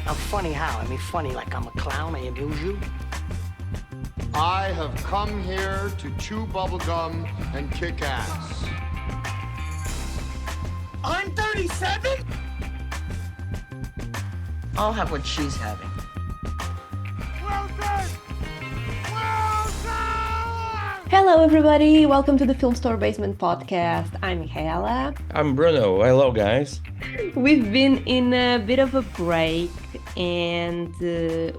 I'm funny how? I mean, funny like I'm a clown, I amuse you? I have come here to chew bubblegum and kick ass. I'm 37? I'll have what she's having. Well done! Well done! Hello, everybody. Welcome to the Film Store Basement podcast. I'm Michaela. I'm Bruno. Hello, guys. We've been in a bit of a break and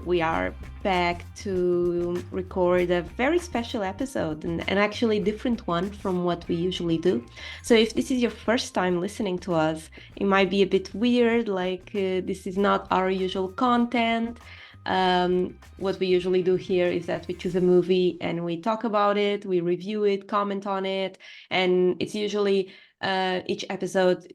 we are back to record a very special episode and actually a different one from what we usually do. So if this is your first time listening to us, it might be a bit weird, like this is not our usual content. What we usually do here is that we choose a movie and we talk about it, we review it, comment on it, and it's usually each episode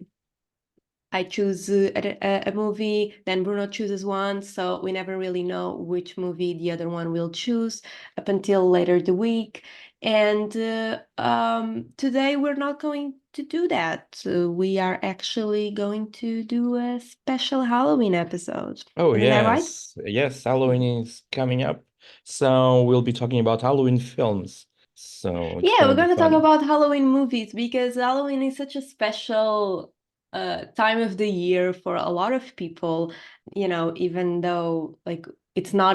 I choose a movie, then Bruno chooses one, so we never really know which movie the other one will choose up until later the week. And today we're not going to do that. We are actually going to do a special Halloween episode. Oh, Isn't that right? yes, Halloween is coming up. So we'll be talking about Halloween films. So it's Yeah, we're gonna be going to talk fun. about Halloween movies because Halloween is such a special time of the year for a lot of people, you know, even though like it's not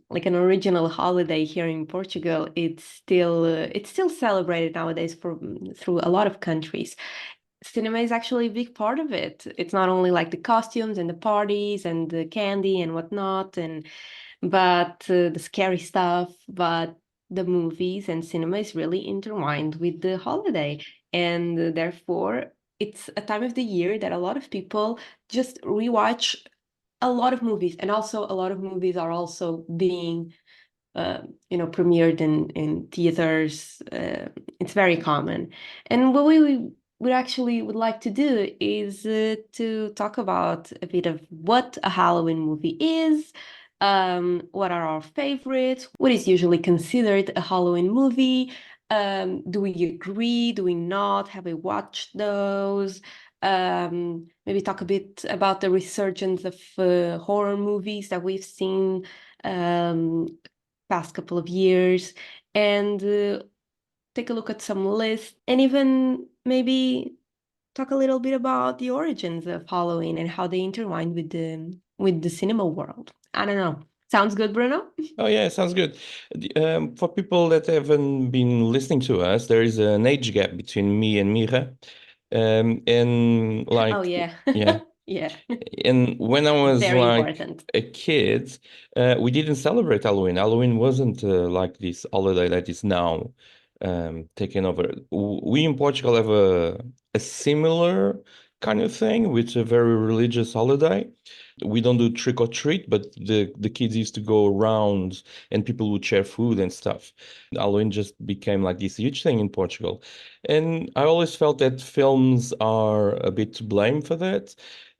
like an original holiday here in Portugal, it's still celebrated nowadays through a lot of countries. Cinema is actually a big part of it. It's not only like the costumes and the parties and the candy and whatnot, but the scary stuff, but the movies and cinema is really intertwined with the holiday. And therefore, it's a time of the year that a lot of people just rewatch a lot of movies. And also, a lot of movies are also being premiered in theaters. It's very common. And what we actually would like to do is to talk about a bit of what a Halloween movie is, what are our favorites, what is usually considered a Halloween movie, do we agree, do we not, have we watched those? Maybe talk a bit about the resurgence of horror movies that we've seen past couple of years, and take a look at some lists, and even maybe talk a little bit about the origins of Halloween and how they intertwine with the cinema world. I don't know. Sounds good, Bruno? Oh yeah, sounds good. For people that haven't been listening to us, there is an age gap between me and Miha. And like, Oh yeah. yeah. Yeah. And when I was Very like important. a kid, we didn't celebrate Halloween. Halloween wasn't like this holiday that is now taken over. We in Portugal have a similar kind of thing, which is a very religious holiday. We don't do trick or treat, but the kids used to go around and people would share food and stuff. Halloween just became like this huge thing in Portugal. And I always felt that films are a bit to blame for that.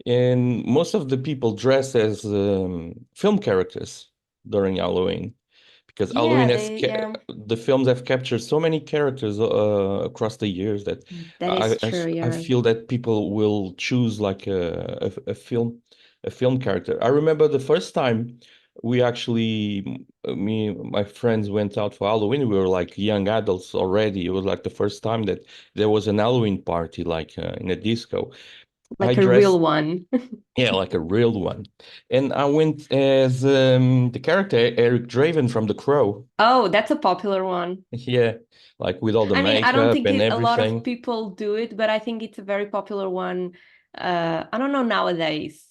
And most of the people dress as film characters during Halloween because Yeah, Halloween has yeah, the films have captured so many characters across the years that that is true. I Yeah. feel that people will choose like a film character. I remember the first time we actually me and my friends went out for Halloween. We were like young adults already. It was like the first time that there was an Halloween party like in a disco. I Like a real dressed, one. yeah, like a real one. And I went as the character Eric Draven from The Crow. Oh, that's a popular one. Yeah, like with all the I mean, I don't makeup think and a lot of everything. people do it, but I think it's a very popular one. I don't know nowadays,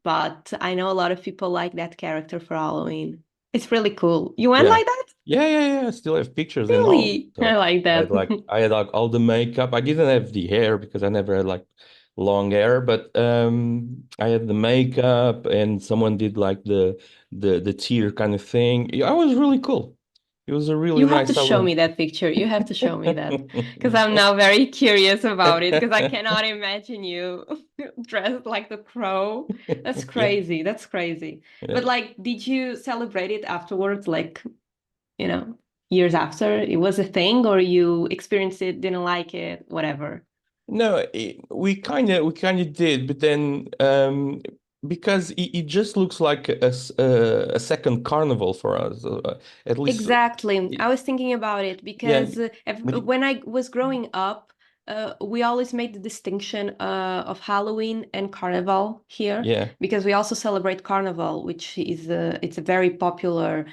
but I know a lot of people like that character for Halloween. It's really cool. You went Yeah. like that? Yeah. I still have pictures and all. Really? I So like that. I had like all the makeup. I didn't have the hair because I never had like long hair, but I had the makeup and someone did like the tear kind of thing. Yeah, it was really cool. It was a really You have nice to show me Halloween. that picture. You have to show me that because I'm now very curious about it because I cannot imagine you dressed like the crow. That's Yeah. crazy. That's crazy. Yeah. But like, did you celebrate it afterwards? Like, years after it was a thing, or you experienced it, didn't like it, whatever? No, we kind of did, but then because it just looks like a second carnival for us. At least, Exactly. I was thinking about it yeah, because but when I was growing up, we always made the distinction of Halloween and Carnival here yeah, because we also celebrate Carnival, which is it's a very popular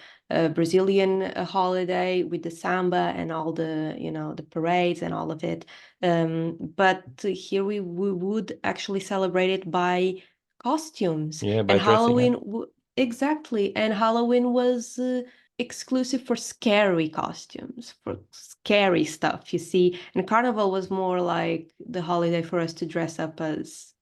Brazilian holiday with the samba and all the, you know, the parades and all of it. But here we would actually celebrate it by costumes yeah, by and dressing up. exactly. And Halloween was exclusive for scary costumes, for scary stuff, you see. And Carnival was more like the holiday for us to dress up as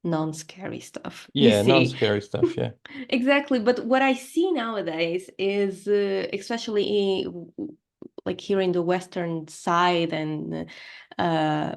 non-scary stuff, you Yeah, see. non-scary stuff. Yeah, Exactly. But what I see nowadays is, especially like here in the Western side, and uh,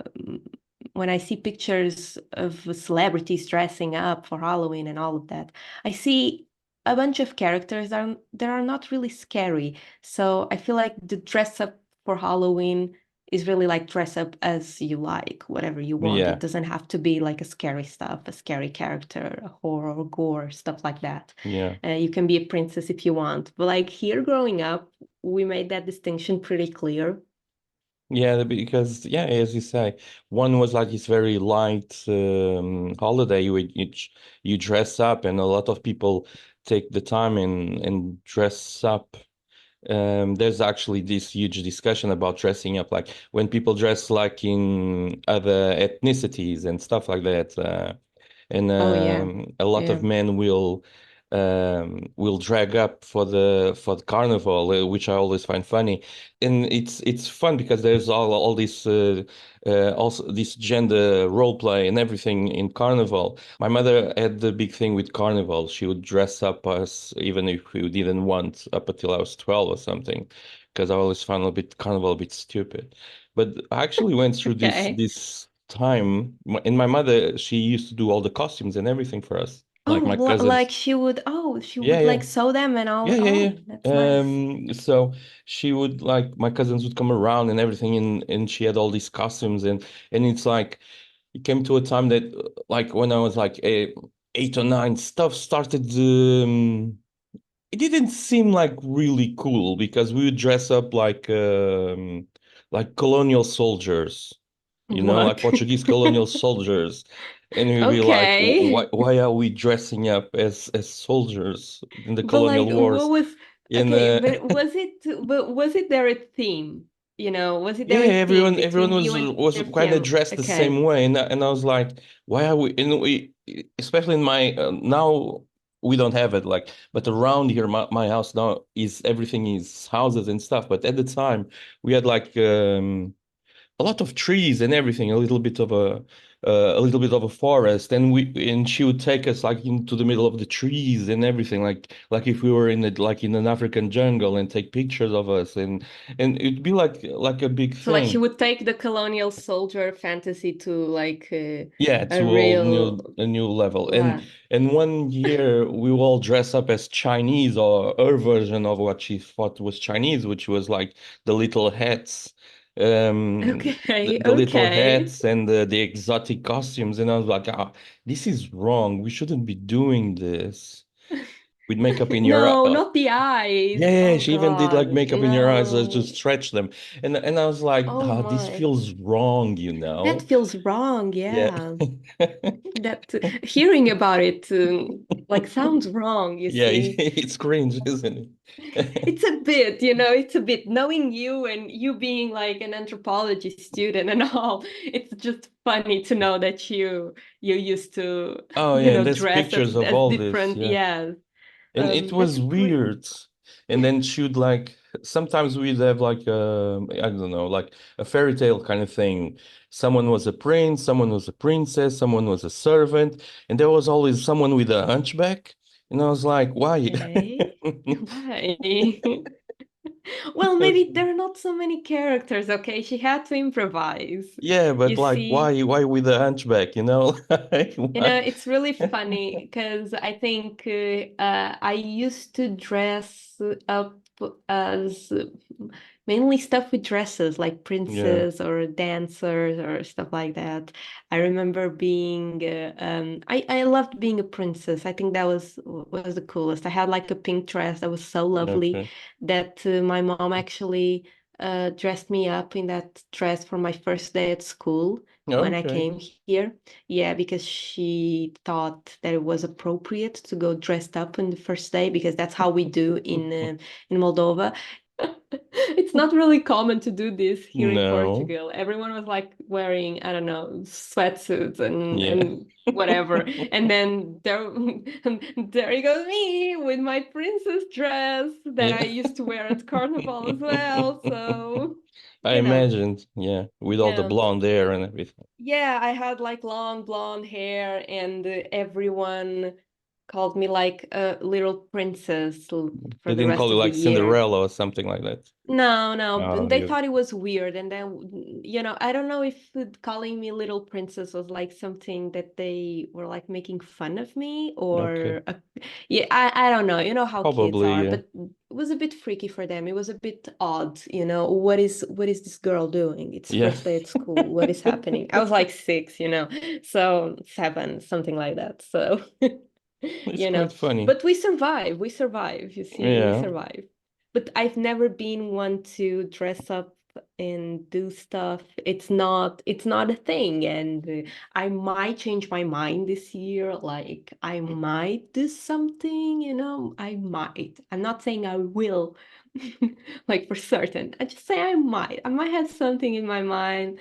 when I see pictures of celebrities dressing up for Halloween and all of that, I see a bunch of characters that are not really scary. So I feel like the dress up for Halloween is really like dress up as you like, whatever you want. It yeah, doesn't have to be like a scary stuff, a scary character, a horror, gore, stuff like that. yeah. You can be a princess if you want. But like here growing up, we made that distinction pretty clear. Yeah, because yeah, as you say, one was like this very light holiday which you dress up, and a lot of people take the time and dress up. There's actually this huge discussion about dressing up, like when people dress like in other ethnicities and stuff like that. And Oh yeah. a lot of Yeah. men will drag up for the carnival, which I always find funny. And it's fun because there's all this also this gender role play and everything in carnival. My mother had the big thing with carnival. She would dress up us even if we didn't want, up until I was 12 or something, because I always found a bit carnival a bit stupid. But I actually went through Okay. this time, and my mother, she used to do all the costumes and everything for us, like my Like cousins. she Yeah, would yeah. like sew them and all. Yeah, yeah, yeah. Oh, that's nice. So she would, like, my cousins would come around and everything, and she had all these costumes, and it's like it came to a time that like when I was like 8 or 9, stuff started. It didn't seem like really cool because we would dress up like colonial soldiers, like What? Portuguese colonial soldiers, and we'd be like, Okay. why are we dressing up as soldiers in the But like colonial what wars? was In okay, but was it there a theme? You know, was it Yeah, there a theme everyone between you and was your kind of film? dressed the Okay. same way, and I was like, why are we? And we, especially in my now we don't have it, like, but around here, my house now is everything is houses and stuff. But at the time, we had like a lot of trees and everything, a little bit of a forest, and she would take us like into the middle of the trees and everything, like if we were in an African jungle, and take pictures of us, and it'd be like a big So like she thing. would take the colonial soldier fantasy to like Yeah, a to real a new level. la And one year we will all dress up as Chinese, or her version of what she thought was Chinese, which was like the little hats, Okay, the little okay. hats and the exotic costumes. And I was like, this is wrong. We shouldn't be doing this. With makeup in your No, not the eyes. yeah, Oh she even did like gosh, makeup in your eyes to no. stretch them. And I was like, Oh this my. feels wrong, That feels wrong, Yeah. yeah. That hearing about it like sounds wrong, you Yeah, see. it's cringe, isn't it? It's a bit, you know, it's a bit knowing you and you being like an anthropology student and all. It's just funny to know that you used to, Oh you yeah, and know, there's dress pictures of as all this, different. yeah. Yeah. And it That's was great. weird. And then she'd like sometimes we'd have like I don't know, like a fairy tale kind of thing. Someone was a prince, someone was a princess, someone was a servant, and there was always someone with a hunchback. And I was like, why? Okay. Why? Well, Because maybe there are not so many characters, okay? She had to improvise. yeah, You but like see, why with a hunchback, you know? Like, you know, why? it's really funny because I think I used to dress up as mainly stuff with dresses, like Yeah. princes or dancers or stuff like that. I remember being, I loved being a princess. I think that was the coolest. I had like a pink dress that was so lovely Okay. that my mom actually dressed me up in that dress for my first day at school when I Okay. came here. Yeah, because she thought that it was appropriate to go dressed up on the first day because that's how we do in Moldova. It's not really common to do this here in No. Portugal. Everyone was like wearing, I don't know, sweatsuits and Yeah. whatever. And then there he goes me with my princess dress that I Yeah. used to wear at Carnival as well. So, I you know, imagined, yeah, with all the yeah. blonde hair and everything. Yeah, I had like long blonde hair, and everyone called me like a little princess They for the didn't call rest you of the like year. Cinderella or something like that. No, no, Oh, they you thought it was weird. And then, I don't know if calling me little princess was like something that they were like making fun of me okay. or, yeah, I don't know. You know how kids Probably, are, yeah. but it was a bit freaky for them. It was a bit odd, what is this girl doing? It's Yeah. first day at school. What is happening? I was like 6, so 7, something like that. So, It's quite funny. but we survive. We survive. You see, we Yeah. survive. But I've never been one to dress up and do stuff. It's not a thing. And I might change my mind this year. Like I might do something, I might. I'm not saying I will, like for certain. I just say I might. I might have something in my mind.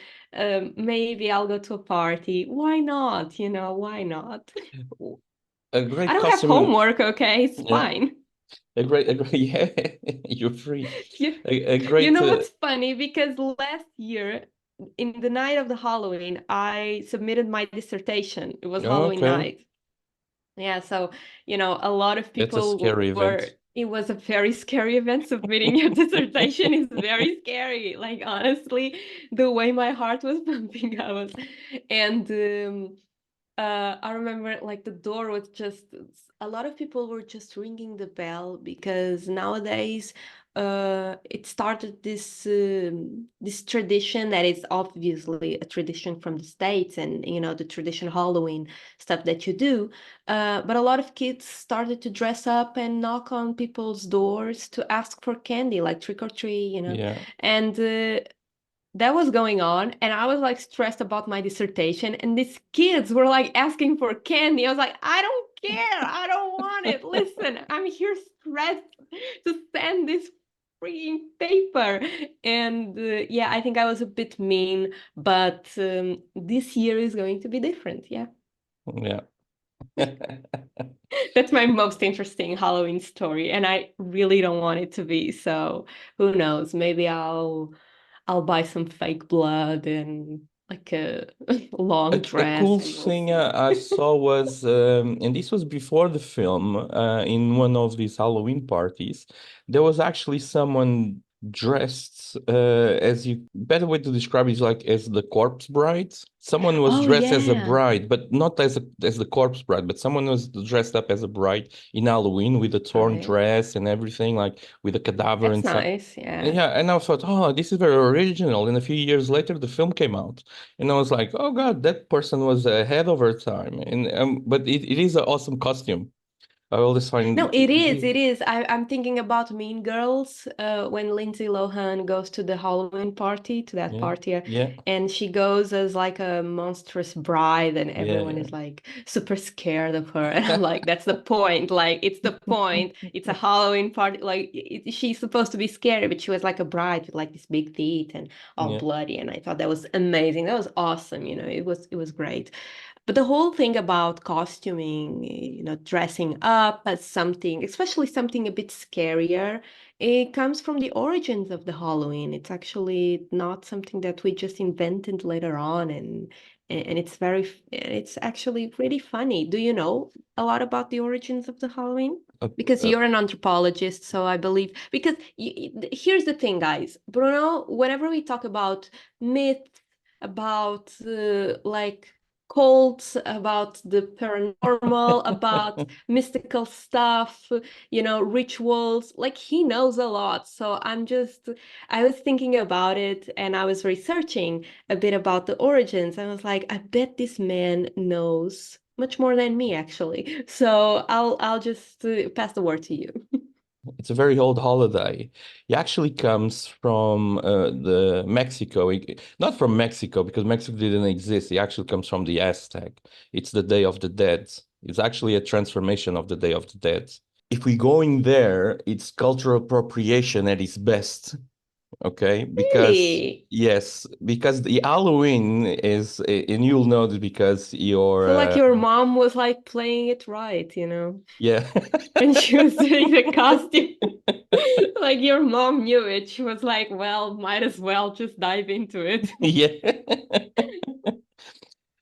Maybe I'll go to a party. Why not? Why not? A I great don't have costume. homework, okay? It's Yeah. fine. A great, yeah, you're free. You, A you great, know what's funny? Because last year, in the night of the Halloween, I submitted my dissertation. It was Halloween okay. night. Yeah, so, a lot of That's a people scary were, event. it was a very scary event. Submitting your dissertation is very scary. Like, honestly, the way my heart was pumping, and I remember like the door was just a lot of people were just ringing the bell because nowadays it started this tradition that is obviously a tradition from the States, and the tradition Halloween stuff that you do, but a lot of kids started to dress up and knock on people's doors to ask for candy, like trick or treat, Yeah. and that was going on, and I was like stressed about my dissertation, and these kids were like asking for candy. I was like, I don't care, I don't want it. Listen, I'm here stressed to send this freaking paper. And yeah, I think I was a bit mean, but this year is going to be different. Yeah. Yeah. That's my most interesting Halloween story, and I really don't want it to be. So who knows? Maybe I'll buy some fake blood and like a long A cool dress, and we'll thing see. I saw was, and this was before the film, in one of these Halloween parties, there was actually someone dressed, as you, better way to describe it is like as the corpse bride. Someone was Oh dressed as a yeah. bride, but not as the corpse bride, but someone was dressed up as a bride in Halloween with a torn Okay. dress and everything, like with a cadaver That's inside. nice. Yeah. Yeah, and I thought, oh, this is very original. And a few years later, the film came out, and I was like, oh God, that person was ahead of her time. And but it is an awesome costume. I always find No, it. it is. It is. I'm thinking about Mean Girls, when Lindsay Lohan goes to the Halloween party, to that Yeah, party, yeah, and she goes as like a monstrous bride, and everyone yeah, is like super scared of her. And I'm like, that's the point. Like, it's the point. It's a Halloween party. Like, she's supposed to be scary, but she was like a bride with like these big teeth and all yeah. bloody. And I thought that was amazing. That was awesome. It was great. But the whole thing about costuming, dressing up as something, especially something a bit scarier, it comes from the origins of the Halloween. It's actually not something that we just invented later on, and it's actually really funny. Do you know a lot about the origins of the Halloween? Uh, Because uh, you're an anthropologist, so I believe, because here's the thing, guys. Bruno, whenever we talk about myths, about like occults, about the paranormal, about mystical stuff, rituals. Like he knows a lot. So I was thinking about it and I was researching a bit about the origins. I was like, I bet this man knows much more than me, actually. So I'll just pass the word to you. It's a very old holiday. It actually comes from the Mexico. Not from Mexico, because Mexico didn't exist. It actually comes from the Aztec. It's the Day of the Dead. It's actually a transformation of the Day of the Dead. If we go in there, it's cultural appropriation at its best. Okay, because Really? yes, because the Halloween is, and you'll know this because So like your mom was like playing it right, yeah. when she was doing the costume. Like your mom knew it. She was like, well, might as well just dive into it. Yeah.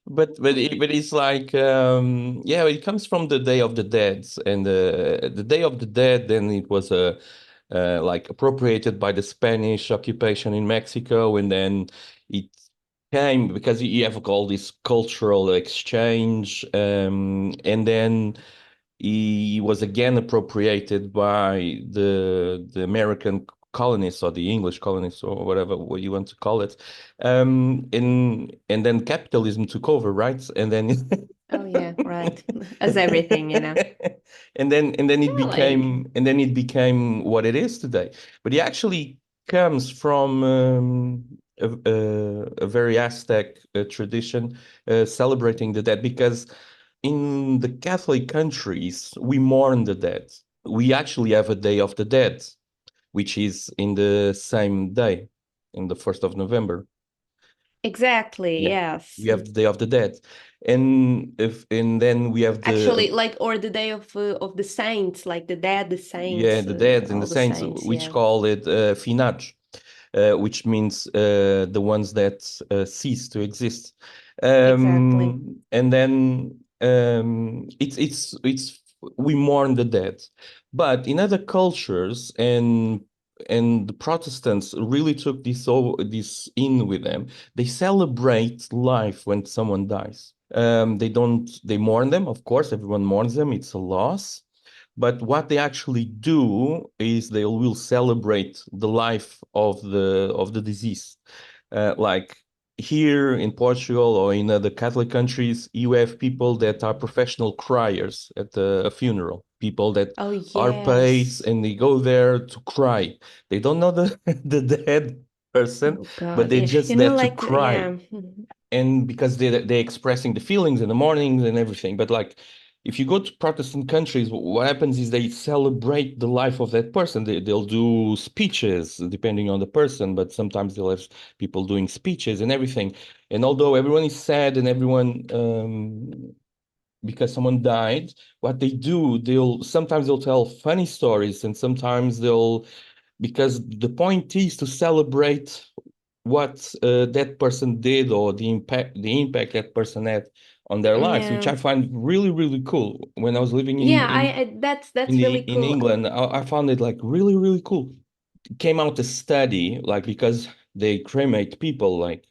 But it's like yeah, it comes from the Day of the Dead, and the Day of the Dead, then it was like appropriated by the Spanish occupation in Mexico, and then it came because you have all this cultural exchange, and then he was again appropriated by the American colonists or the English colonists or whatever what you want to call it. And then capitalism took over, right? And then Oh yeah, right. As everything. and then it Yeah, like became what it is today. But it actually comes from a very Aztec tradition celebrating the dead, because in the Catholic countries, we mourn the dead. We actually have a Day of the Dead, which is in the same day, in the 1st of November. exactly, Yeah. yes. We have the Day of the Dead. And then we have Actually, like or the day of the saints, like the dead, the yeah, saints, the dead and all the the saints, saints, which yeah. call it finados, which means the ones that cease to exist. Exactly. And then it's we mourn the dead, but in other cultures, and the Protestants really took this in with them. They celebrate life when someone dies. They mourn them, of course, everyone mourns them, it's a loss. But what they actually do is they will celebrate the life of the disease. Like here in Portugal or in other Catholic countries, you have people that are professional criers at a funeral. People that Oh are paid yes. and they go there to cry. They don't know the the dead person, Oh but God. they're Yeah. just there to Like cry. yeah. And because they're expressing the feelings in the mornings and everything. But like if you go to Protestant countries, what happens is they celebrate the life of that person. They'll do speeches depending on the person, but sometimes they'll have people doing speeches and everything. And although everyone is sad and everyone because someone died, what they do, they'll tell funny stories, and sometimes they'll, because the point is to celebrate what that person did, or the impact that person had on their lives, which Yeah. I find really, really cool. When I was living Yeah, in that's really in cool. England, I found it like really, really cool. Came out a study, like, because they cremate people, like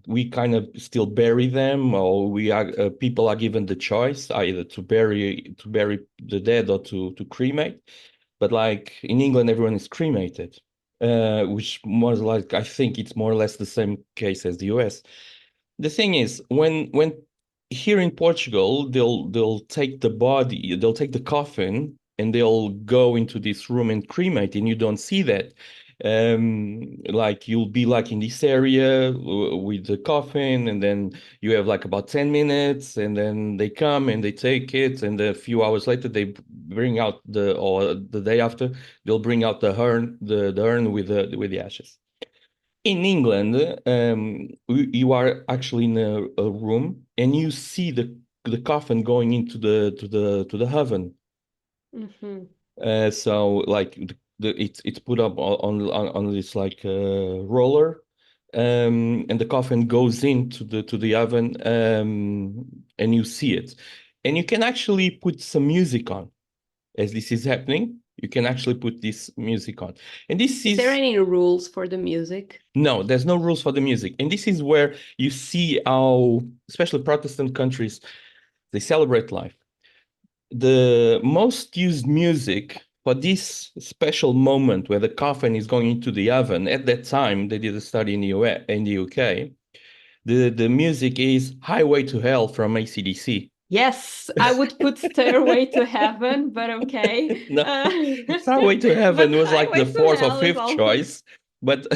we kind of still bury them, or people are given the choice either to bury the dead or to cremate. But like in England, everyone is cremated, which more like, I think it's more or less the same case as the US. The thing is, when here in Portugal, they'll take the coffin and they'll go into this room and cremate, and you don't see that. Like you'll be like in this area with the coffin, and then you have like about 10 minutes, and then they come and they take it, and a few hours later they bring out or the day after, they'll bring out the urn with the ashes. In England, you are actually in a room and you see the coffin going into the oven. Hmm. So like it's put up on this like roller, and the coffin goes into the oven, and you see it, and you can actually put some music on as this is happening. you can actually put this music on. And this Is there any rules for the music? no, there's no rules for the music. And this is where you see how, especially Protestant countries, they celebrate life. The most used music for this special moment where the coffin is going into the oven, at that time, they did a study in the UK, the music is Highway to Hell from AC/DC. Yes, I would put Stairway to Heaven, but okay. No, Highway to Heaven But was like the Highway to fourth or Hell is fifth also, choice, but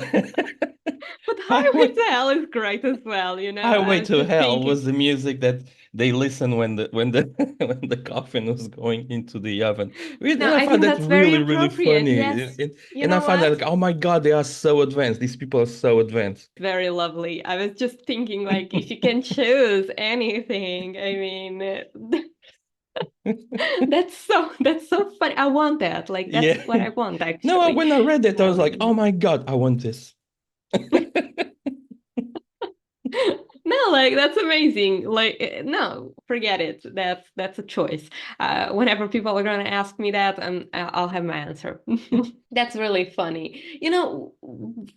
but Highway Highway to Hell is great as well, I Highway was to just Hell thinking. was the music that they listened when the when the coffin was going into the oven. And No, I I found think that that's very really, really appropriate. funny. Yes. You And I know found that what? like, oh my God, they are so advanced. These people are so advanced. Very lovely. I was just thinking, like, if you can choose anything, I mean, that's so funny. I want that. Like, that's Yeah. what I want, No, actually. when I read that, I was like, oh Um, my God, I want this. No, like that's amazing. Like no, forget it. That's a choice. Whenever people are gonna ask me that, I'll have my answer. That's really funny.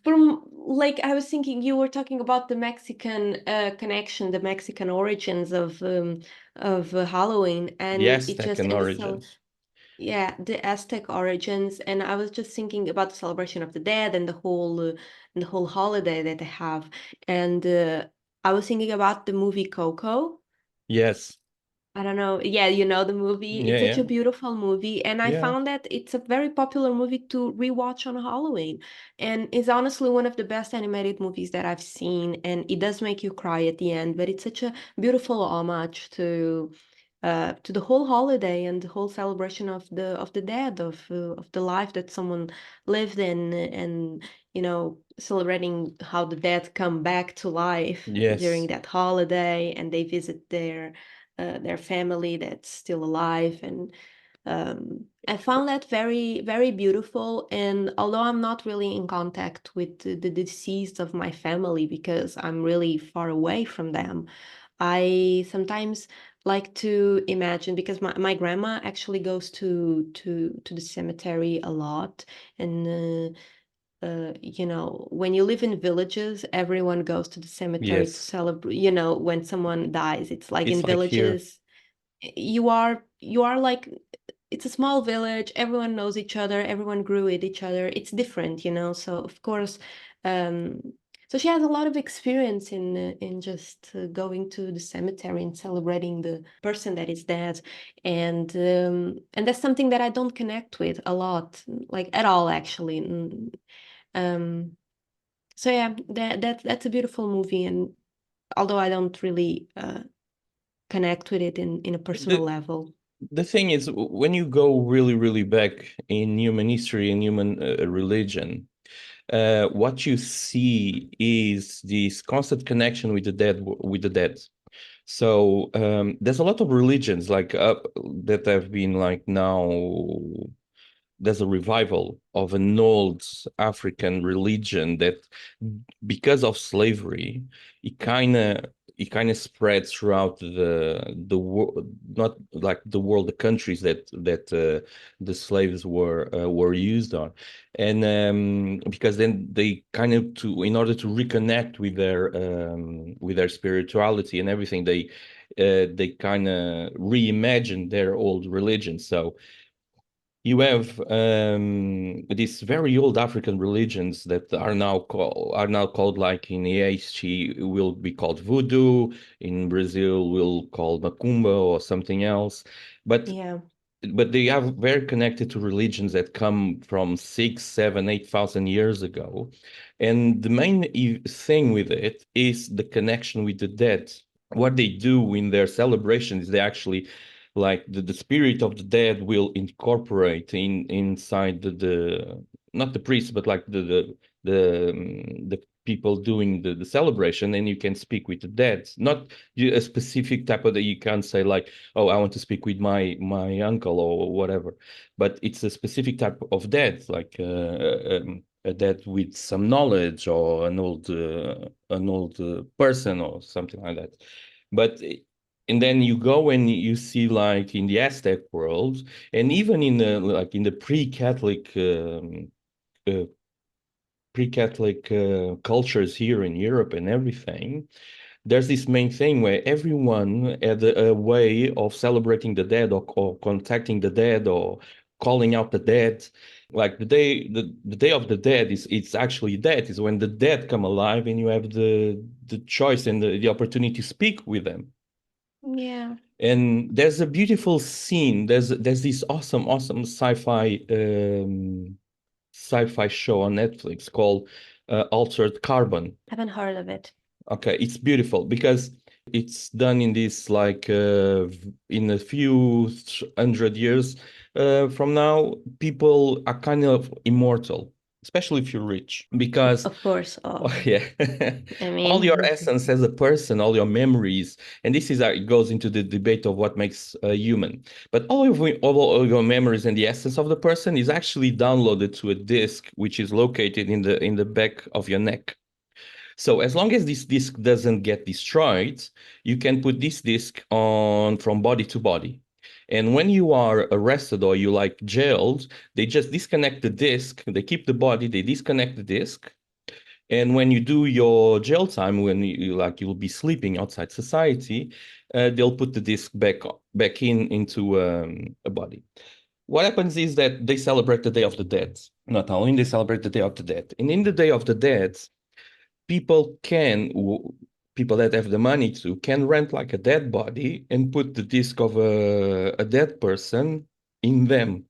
From like I was thinking, you were talking about the Mexican connection, the Mexican origins of Halloween, The and it Aztec just and and the origins. yeah, the Aztec origins, and I was just thinking about the celebration of the dead and the whole holiday that they have, and I was thinking about the movie Coco. Yes. I don't know. Yeah, you know the movie. Yeah, It's such yeah, a beautiful movie, and I yeah. found that it's a very popular movie to rewatch on Halloween, and it's honestly one of the best animated movies that I've seen, and it does make you cry at the end, but it's such a beautiful homage to the whole holiday and the whole celebration of the dead of the life that someone lived in and celebrating how the dead come back to life during Yes. that holiday and they visit their family that's still alive and I found that very very beautiful and although I'm not really in contact with the deceased of my family because I'm really far away from them. I sometimes like to imagine because my grandma actually goes to the cemetery a lot and when you live in villages everyone goes to the cemetery to Yes. celebrate when someone dies it's like It's in like here. villages you are like it's a small village everyone knows each other everyone grew with each other it's different so of course um so she has a lot of experience in just going to the cemetery and celebrating the person that is dead and that's something that I don't connect with a lot like at all actually um so yeah that's a beautiful movie and although I don't really connect with it in a personal The level. the thing is, when you go really, really back in human history and human religion, what you see is this constant connection with the dead, with the dead. So there's a lot of religions like that have been like now there's a revival of an old African religion that because of slavery, it kind of spread throughout the world, not like the world, the countries that the slaves were used on, and because then they kind of in order to reconnect with their spirituality and everything, they kind of reimagined their old religion. So you have these very old African religions that are now called like in EHT will be called voodoo, in Brazil will call macumba or something else, but Yeah. but they are very connected to religions that come from 6, 7, 8,000 years ago, and the main thing with it is the connection with the dead. What they do in their celebrations, they actually like the spirit of the dead will incorporate inside the not the priest but like the people doing the celebration, and you can speak with the dead, not a specific type of that. You can't say like, oh, I want to speak with my uncle or whatever, but it's a specific type of dead, like a dead with some knowledge or an old person or something like that. But And then you go and you see like in the Aztec world, and even in the like in the uh, pre-Catholic cultures here in Europe and everything, there's this main thing where everyone had a way of celebrating the dead or contacting the dead or calling out the dead. Like the day of the dead is it's actually dead, is when the dead come alive and you have the choice and the opportunity to speak with them. Yeah. And there's a beautiful scene. There's this awesome sci-fi show on Netflix called Altered Carbon. Haven't heard of it. Okay, it's beautiful because it's done in this like in a few hundred years from now, people are kind of immortal, especially if you're rich, because Of course. oh, Oh, yeah. I All your mean, essence as a person, all your memories, and this is it goes into the debate of what makes a human. But all of your memories and the essence of the person is actually downloaded to a disk, which is located in the back of your neck. So as long as this disk doesn't get destroyed, you can put this disk on from body to body. And when you are arrested or you like jailed, they just disconnect the disk, they keep the body, they disconnect the disk, and when you do your jail time, when you'll be sleeping outside society, they'll put the disc back into a body. What happens is that they celebrate the Day of the Dead. Not only they celebrate the Day of the Dead, and in the Day of the Dead, people can people that have the money to can rent like a dead body and put the disc of a dead person in them,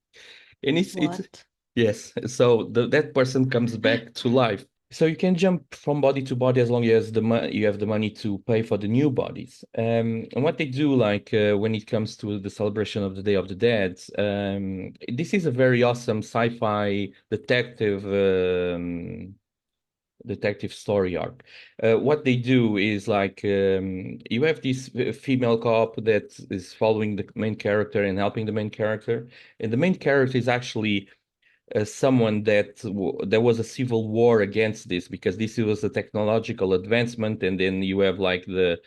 and it's what? yes, so that person comes back to life. So you can jump from body to body as long as you have the money to pay for the new bodies. And what they do, like when it comes to the celebration of the Day of the Dead, this is a very awesome sci-fi detective story arc. What they do is like you have this female cop that is following the main character and helping the main character, and the main character is actually someone that there was a civil war against this because this was a technological advancement, and then you have like the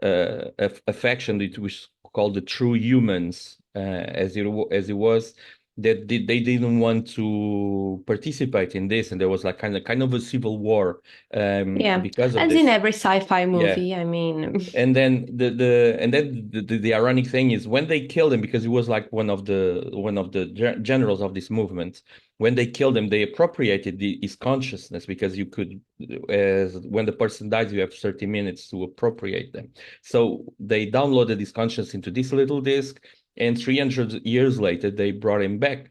a faction that was called the True Humans, as it was that they didn't want to participate in this, and there was like kind of a civil war Yeah, because of as in this. every sci-fi Yeah, movie, I mean, and then the ironic thing is when they killed him, because he was like one of the generals of this movement. When they killed him, they appropriated his consciousness, because you could, as when the person dies, you have 30 minutes to appropriate them. So they downloaded his consciousness into this little disk, and 300 years later, they brought him back,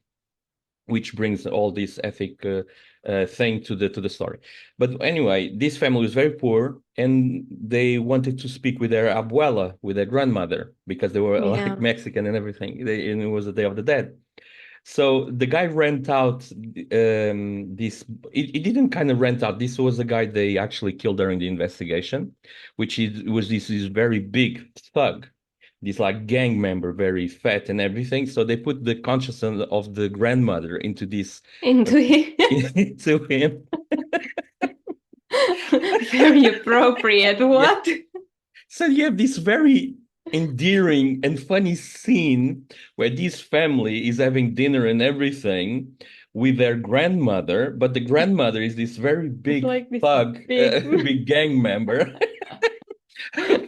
which brings all this ethic thing to the story. But anyway, this family was very poor, and they wanted to speak with their abuela, with their grandmother, because they were yeah. like Mexican and everything. And it was the Day of the Dead. So the guy rent out this. It didn't kind of rent out. This was the guy they actually killed during the investigation, was this very big thug, this like gang member, very fat and everything. So they put the consciousness of the grandmother into this Into it. into him. Very appropriate. Yeah. What? So you have this very endearing and funny scene where this family is having dinner and everything with their grandmother, but the grandmother is this very It's big like this thug, big. big gang member,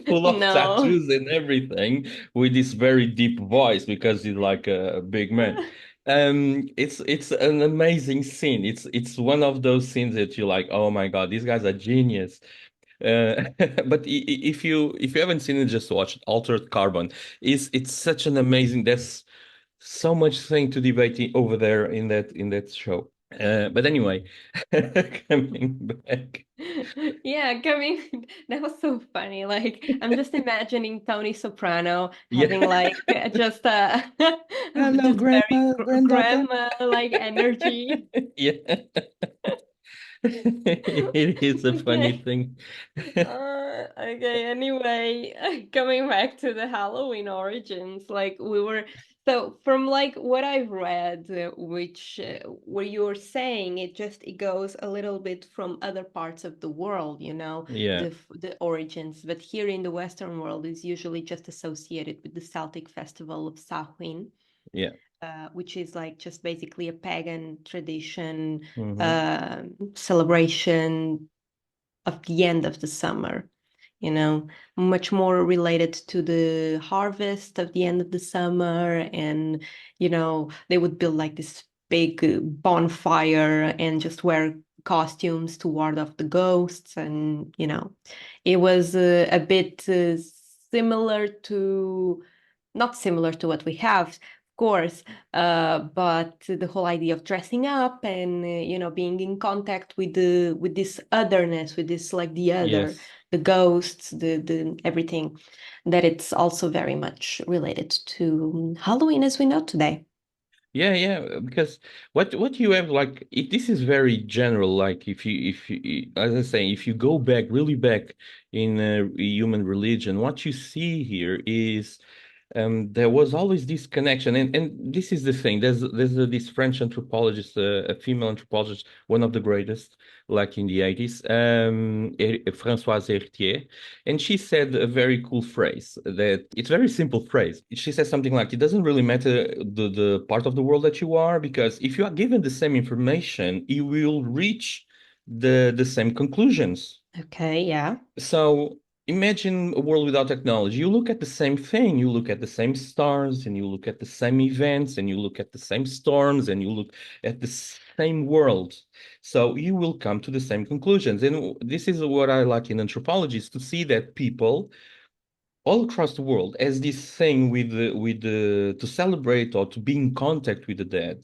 full of No. tattoos and everything, with this very deep voice because he's like a big man. It's an amazing scene. It's one of those scenes that you're like, oh my God, these guys are genius. But if you haven't seen it, just watch it. Altered Carbon. It's such an amazing. There's so much thing to debate over there in that show. But anyway, coming back. Yeah, coming, that was so funny. Like, I'm just imagining Tony Soprano having Yeah. like just Hello, just very grandma, granddaughter. grandma like energy. Yeah. It is a funny Okay. thing. Okay, anyway, coming back to the Halloween origins, like we were So from like what I've read, which where you're saying it goes a little bit from other parts of the world, Yeah, the origins. But here in the Western world is usually just associated with the Celtic festival of Samhain, yeah. which is like just basically a pagan tradition, Hmm. celebration of the end of the summer, you know, much more related to the harvest of the end of the summer. And, they would build like this big bonfire and just wear costumes to ward off the ghosts. And, it was a bit similar to, not similar to what we have, of course, but the whole idea of dressing up and being in contact with this otherness, with this like the other, Yes. the ghosts, the everything, that it's also very much related to Halloween as we know today. Yeah, yeah, because what you have like this is very general. Like if you as I say, if you go back really back in human religion, what you see here is there was always this connection, and this is the thing. There's this French anthropologist, a female anthropologist, one of the greatest, like in the 80s, Françoise Héritier, and she said a very cool phrase that it's a very simple phrase. She says something like, "It doesn't really matter the part of the world that you are, because if you are given the same information, you will reach the same conclusions." Okay, yeah. So imagine a world without technology. You look at the same thing, you look at the same stars, and you look at the same events, and you look at the same storms, and you look at the same world. So you will come to the same conclusions. And this is what I like in anthropology, is to see that people all across the world as this thing with the to celebrate or to be in contact with the dead.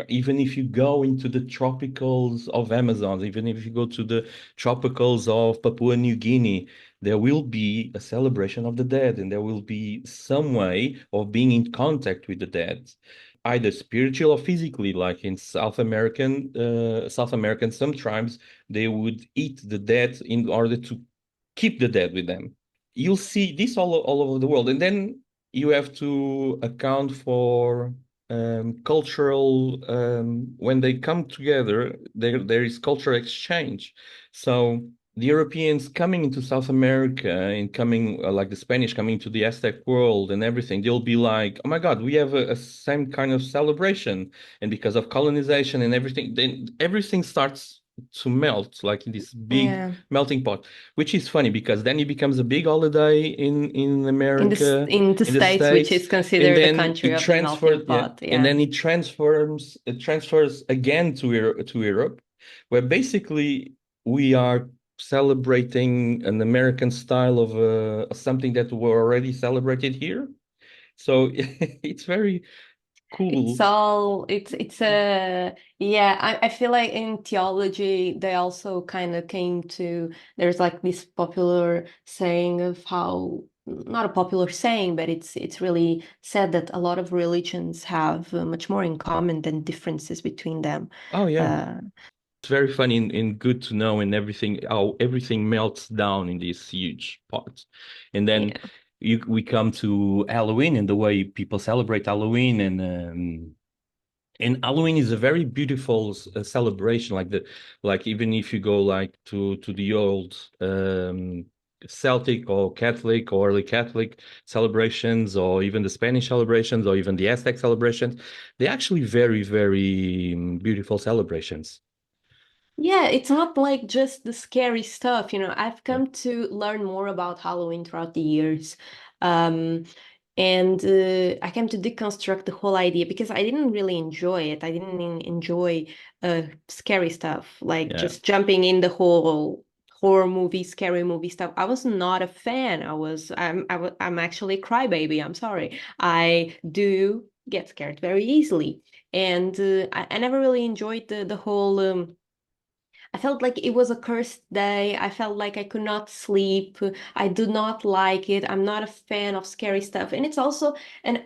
Even if you go into the tropicals of Amazon, even if you go to the tropicals of Papua New Guinea, there will be a celebration of the dead, and there will be some way of being in contact with the dead, either spiritual or physically. Like in South American, some tribes, they would eat the dead in order to keep the dead with them. You'll see this all over the world. And then you have to account for cultural, when they come together, there is cultural exchange. So the Europeans coming into South America and coming, like the Spanish coming to the Aztec world and everything, they'll be like, oh my God, we have a same kind of celebration. And because of colonization and everything, then everything starts to melt like in this big Yeah. melting pot, which is funny because then it becomes a big holiday in America, In the in the States, which States, is and considered the then country it of the transfers, melting yeah, pot. and Yeah. then it transfers again to Europe, where basically we are celebrating an American style of something that were already celebrated here. So it's very It's cool. all it's a yeah, I feel like in theology they also kind of came to, there's like this popular saying of how, not a popular saying, but it's really said that a lot of religions have much more in common than differences between them. Oh yeah. Uh It's very funny and good to know, and everything, how everything melts down in these huge pots. And then yeah. we come to Halloween and the way people celebrate Halloween, and Halloween is a very beautiful celebration. Like even if you go like to the old Celtic or Catholic or early Catholic celebrations, or even the Spanish celebrations, or even the Aztec celebrations, they're actually very, very beautiful celebrations. Yeah, it's not like just the scary stuff, I've Yeah. come to learn more about Halloween throughout the years. Um, and I came to deconstruct the whole idea because I didn't really enjoy it. I didn't enjoy scary stuff, like Yeah. just jumping in the whole horror movie, scary movie stuff. I was not a fan. I'm actually a crybaby. I'm sorry. I do get scared very easily, and I never really enjoyed the whole. I felt like it was a cursed day. I felt like I could not sleep. I do not like it. I'm not a fan of scary stuff. And it's also, and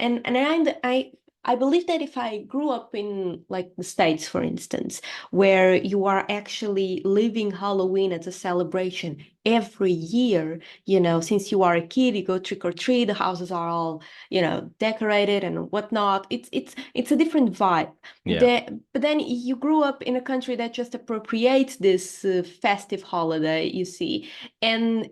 I believe that if I grew up in like the States, for instance, where you are actually living Halloween as a celebration every year, since you are a kid, you go trick or treat, the houses are all, decorated and whatnot. It's a different vibe. Yeah. But then you grew up in a country that just appropriates this festive holiday, you see, and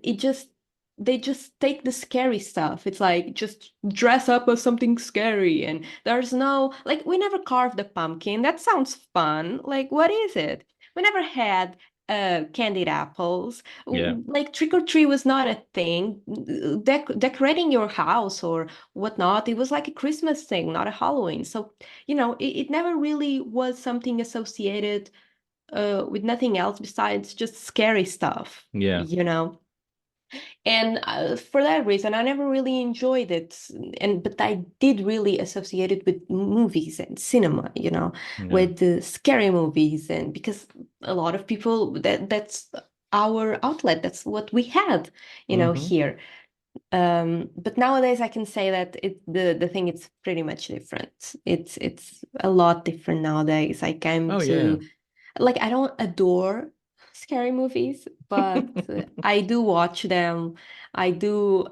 they just take the scary stuff. It's like just dress up as something scary, and there's no like we never carved a pumpkin. That sounds fun. Like what is it? We never had candied apples. Yeah. Like trick or treat was not a thing. Decorating your house or whatnot, it was like a Christmas thing, not a Halloween. So, it never really was something associated with nothing else besides just scary stuff, Yeah. you know? And for that reason, I never really enjoyed it. But I did really associate it with movies and cinema, Yeah. with the scary movies, and because a lot of people that's our outlet. That's what we had, Hmm. here. But nowadays I can say that the thing is pretty much different. It's a lot different nowadays. I came Oh yeah. to like I don't adore scary movies, but I do watch them. I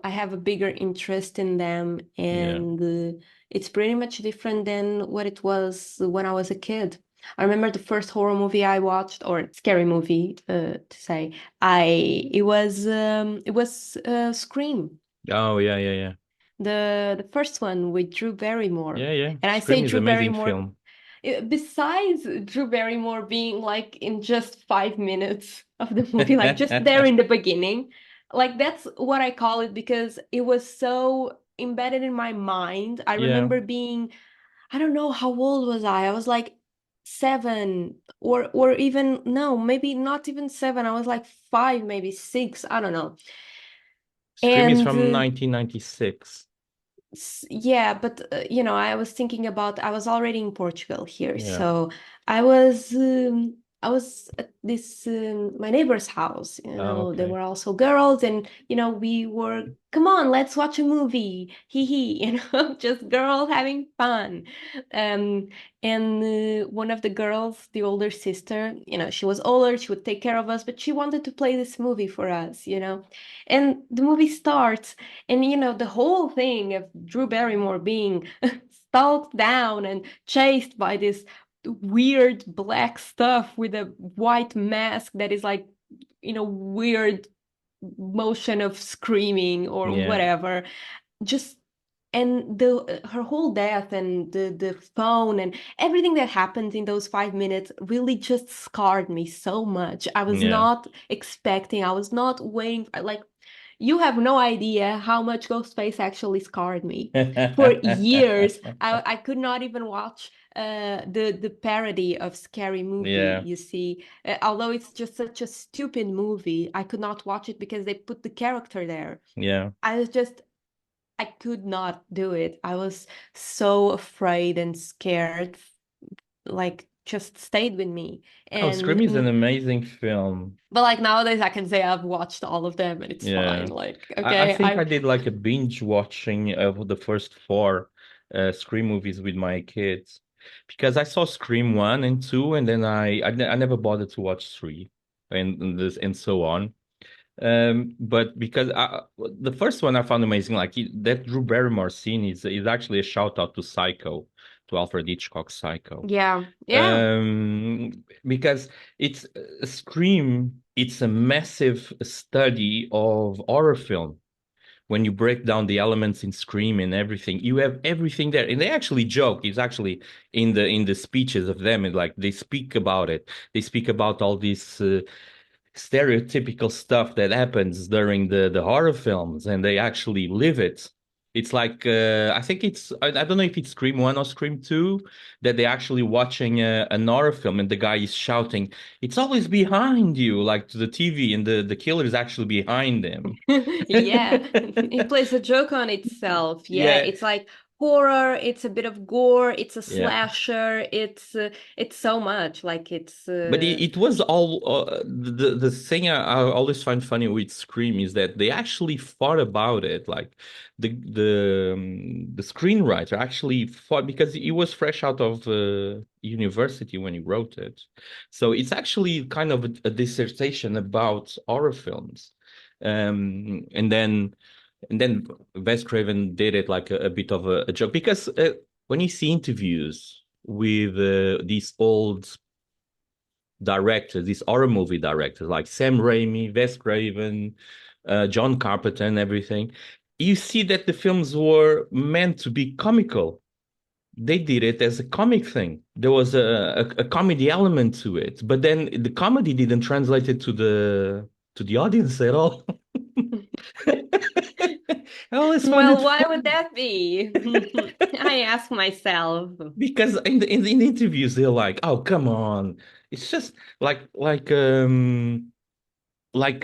have a bigger interest in them, Yeah. and it's pretty much different than what it was when I was a kid. I remember the first horror movie I watched, or scary movie, to say, it was Scream, Oh yeah, yeah, yeah. the first one with Drew Barrymore. Yeah, yeah. And I say Scream is Drew an amazing Barrymore film. besides Drew Barrymore being like in just 5 minutes of the movie, like just there in the beginning, like that's what I call it because it was so embedded in my mind. I Yeah. remember being, I don't know, how old was I? I was like 7 or even no, maybe not even 7. I was like 5, maybe 6. I don't know. Scream is And from 1996. Yeah, but I was thinking about I was already in Portugal here, Yeah. so I was at this my neighbor's house. Oh, There okay. were also girls, and we were, come on, let's watch a movie, hee hee, just girls having fun. Um, and one of the girls, the older sister, she was older, she would take care of us, but she wanted to play this movie for us, and the movie starts. And the whole thing of Drew Barrymore being stalked down and chased by this weird black stuff with a white mask that is like, weird motion of screaming or Yeah. whatever. Just and the her whole death and the phone and everything that happens in those 5 minutes really just scarred me so much. I was Yeah. not expecting, I was not waiting, like you have no idea how much Ghostface actually scarred me. For years, I could not even watch the parody of Scary Movie, Yeah. you see. Although it's just such a stupid movie, I could not watch it because they put the character there. Yeah. I was just, I could not do it. I was so afraid and scared, like just stayed with me. Oh, Scream is an And amazing film. but like nowadays I can say I've watched all of them and it's fine. Yeah. Like, I okay, think I did like a binge watching of the first four Scream movies with my kids because I saw Scream 1 and 2 and then I never bothered to watch 3 and so on. But because the first one I found amazing, like that Drew Barrymore scene is actually a shout out to Psycho, to Alfred Hitchcock's Psycho. yeah, yeah. Because it's Scream, it's a massive study of horror film. When you break down the elements in Scream and everything, you have everything there. And they actually joke. It's actually in the speeches of them, and like they speak about it. They speak about all these stereotypical stuff that happens during the horror films, and they actually live it. It's like I think I don't know if it's Scream 1 or Scream 2 that they're actually watching an horror film and the guy is shouting, "It's always behind you," like to the TV, and the killer is actually behind them. Yeah, it plays a joke on itself. Yeah, Yeah, it's like horror, it's a bit of gore, it's a Yeah. slasher, it's so much like it's But it was all the thing I always find funny with Scream is that they actually thought about it. Like the screenwriter actually thought, because he was fresh out of university when he wrote it, so it's actually kind of a dissertation about horror films. And then Wes Craven did it like a bit of a joke, because when you see interviews with these old directors, these horror movie directors like Sam Raimi, Wes Craven, John Carpenter, and everything, you see that the films were meant to be comical. They did it as a comic thing. There was a comedy element to it, but then the comedy didn't translate it to the audience at all. I always find it well, why would funny that be? I ask myself. because in the interviews they're like, "Oh, come on, it's just like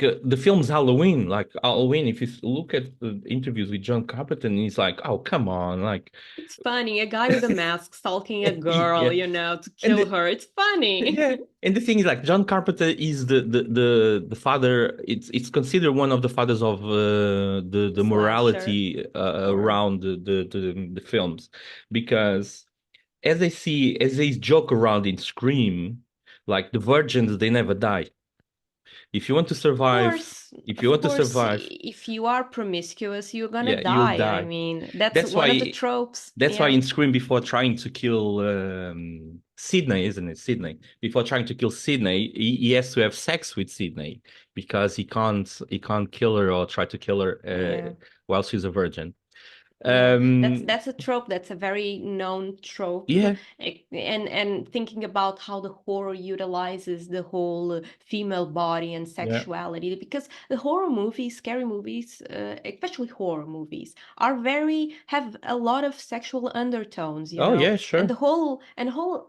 the film's Halloween, like Halloween. If you look at the interviews with John Carpenter, and he's like, "Oh, come on, like, It's funny, a guy with a mask stalking a girl, yeah." to And kill her. It's funny. yeah, and the thing is, like, John Carpenter is the father. It's considered one of the fathers of the Slasher morality horror. around the films, because as they joke around in Scream, like the virgins, they never die. If you want to survive, if you Of want to course, survive, if you are promiscuous, you're gonna yeah, you'll die. I die. mean, that's That's one of the why tropes. that's why Yeah. in Scream, before trying to kill Sydney, isn't it? Sydney. Before trying to kill Sydney, he has to have sex with Sydney because he can't kill her or try to kill her Yeah. while she's a virgin. Yeah, that's Um, that's a trope. That's a very known trope. yeah, And thinking about how the horror utilizes the whole female body and yeah. sexuality, because the horror movies, scary movies, especially horror movies, are very have a lot of sexual undertones, Oh yeah, and sure. the whole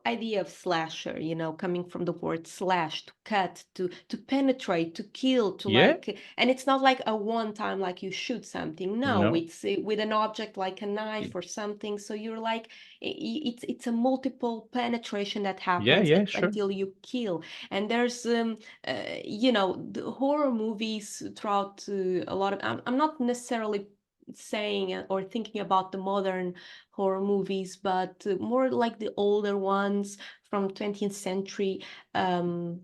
idea of slasher, coming from the word slash, to cut, to penetrate, to kill, to Yeah, like, and it's not like a one time like you shoot something. No, no, it's with an object like a knife or something. So you're like, it's a multiple penetration that yeah, happens yeah, sure. until you kill. And there's the horror movies throughout a lot of. I'm not necessarily saying or thinking about the modern horror movies, but more like the older ones from 20th century. Um,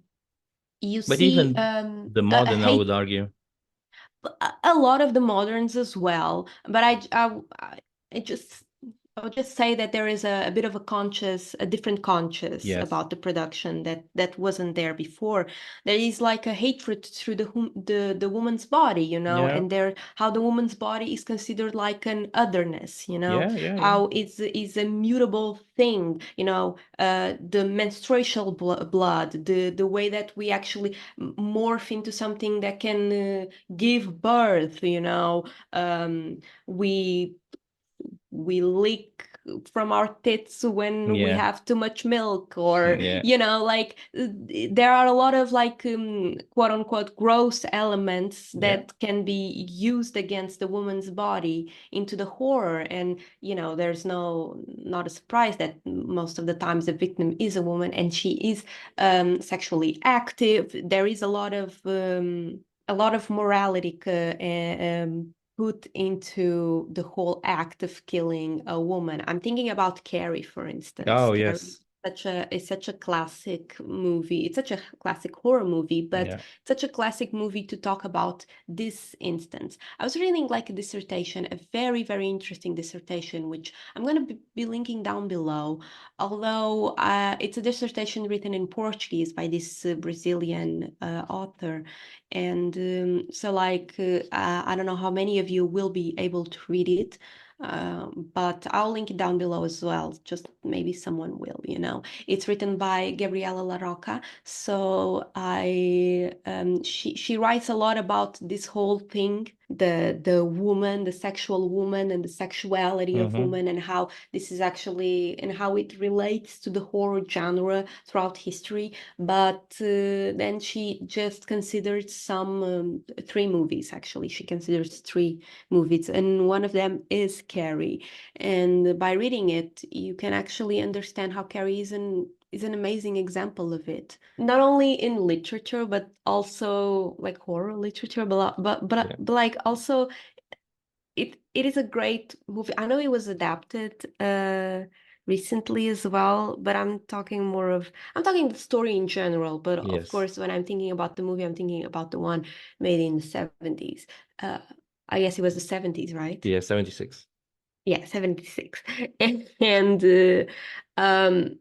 you But see even the a modern, I would hate argue. a lot of the moderns as well, but I just I would just say that there is a bit of a different conscious Yes. about the production that wasn't there before. There is like a hatred through the woman's body, Yeah. and there how the woman's body is considered like an otherness, Yeah, yeah, yeah. how it's a mutable thing, the menstrual blood, the way that we actually morph into something that can give birth, we leak from our tits when we Yeah. have too much milk, or Yeah. like there are a lot of like quote unquote gross elements Yeah. that can be used against the woman's body into the horror. And there's not a surprise that most of the times the victim is a woman and she is sexually active. There is a lot of morality put into the whole act of killing a woman. I'm thinking about Carrie, for instance. Oh, Carrie yes. is such a classic movie. It's such a classic horror movie, but Yeah. such a classic movie to talk about this instance. I was reading like a dissertation, a very, very interesting dissertation, which I'm going to be linking down below. Although it's a dissertation written in Portuguese by this Brazilian author. And so, like, I don't know how many of you will be able to read it, but I'll link it down below as well. Just maybe someone will. It's written by Gabriela La Roca. So she writes a lot about this whole thing the woman, the sexual woman, and the sexuality of Mm-hmm. woman, and how this is actually and how it relates to the horror genre throughout history. But then she just considered some 3 movies. Actually, she considers 3 movies, and one of them is Carrie. And by reading it, you can actually understand how Carrie is an amazing example of it. Not only in literature, but also like horror literature, Yeah. but like also it is a great movie. I know it was adapted recently as well, but I'm talking the story in general, but of Yes. course when I'm thinking about the movie, I'm thinking about the one made in the 70s. Uh I guess it was the 70s, right? Yeah, 76. Yeah, 76. And um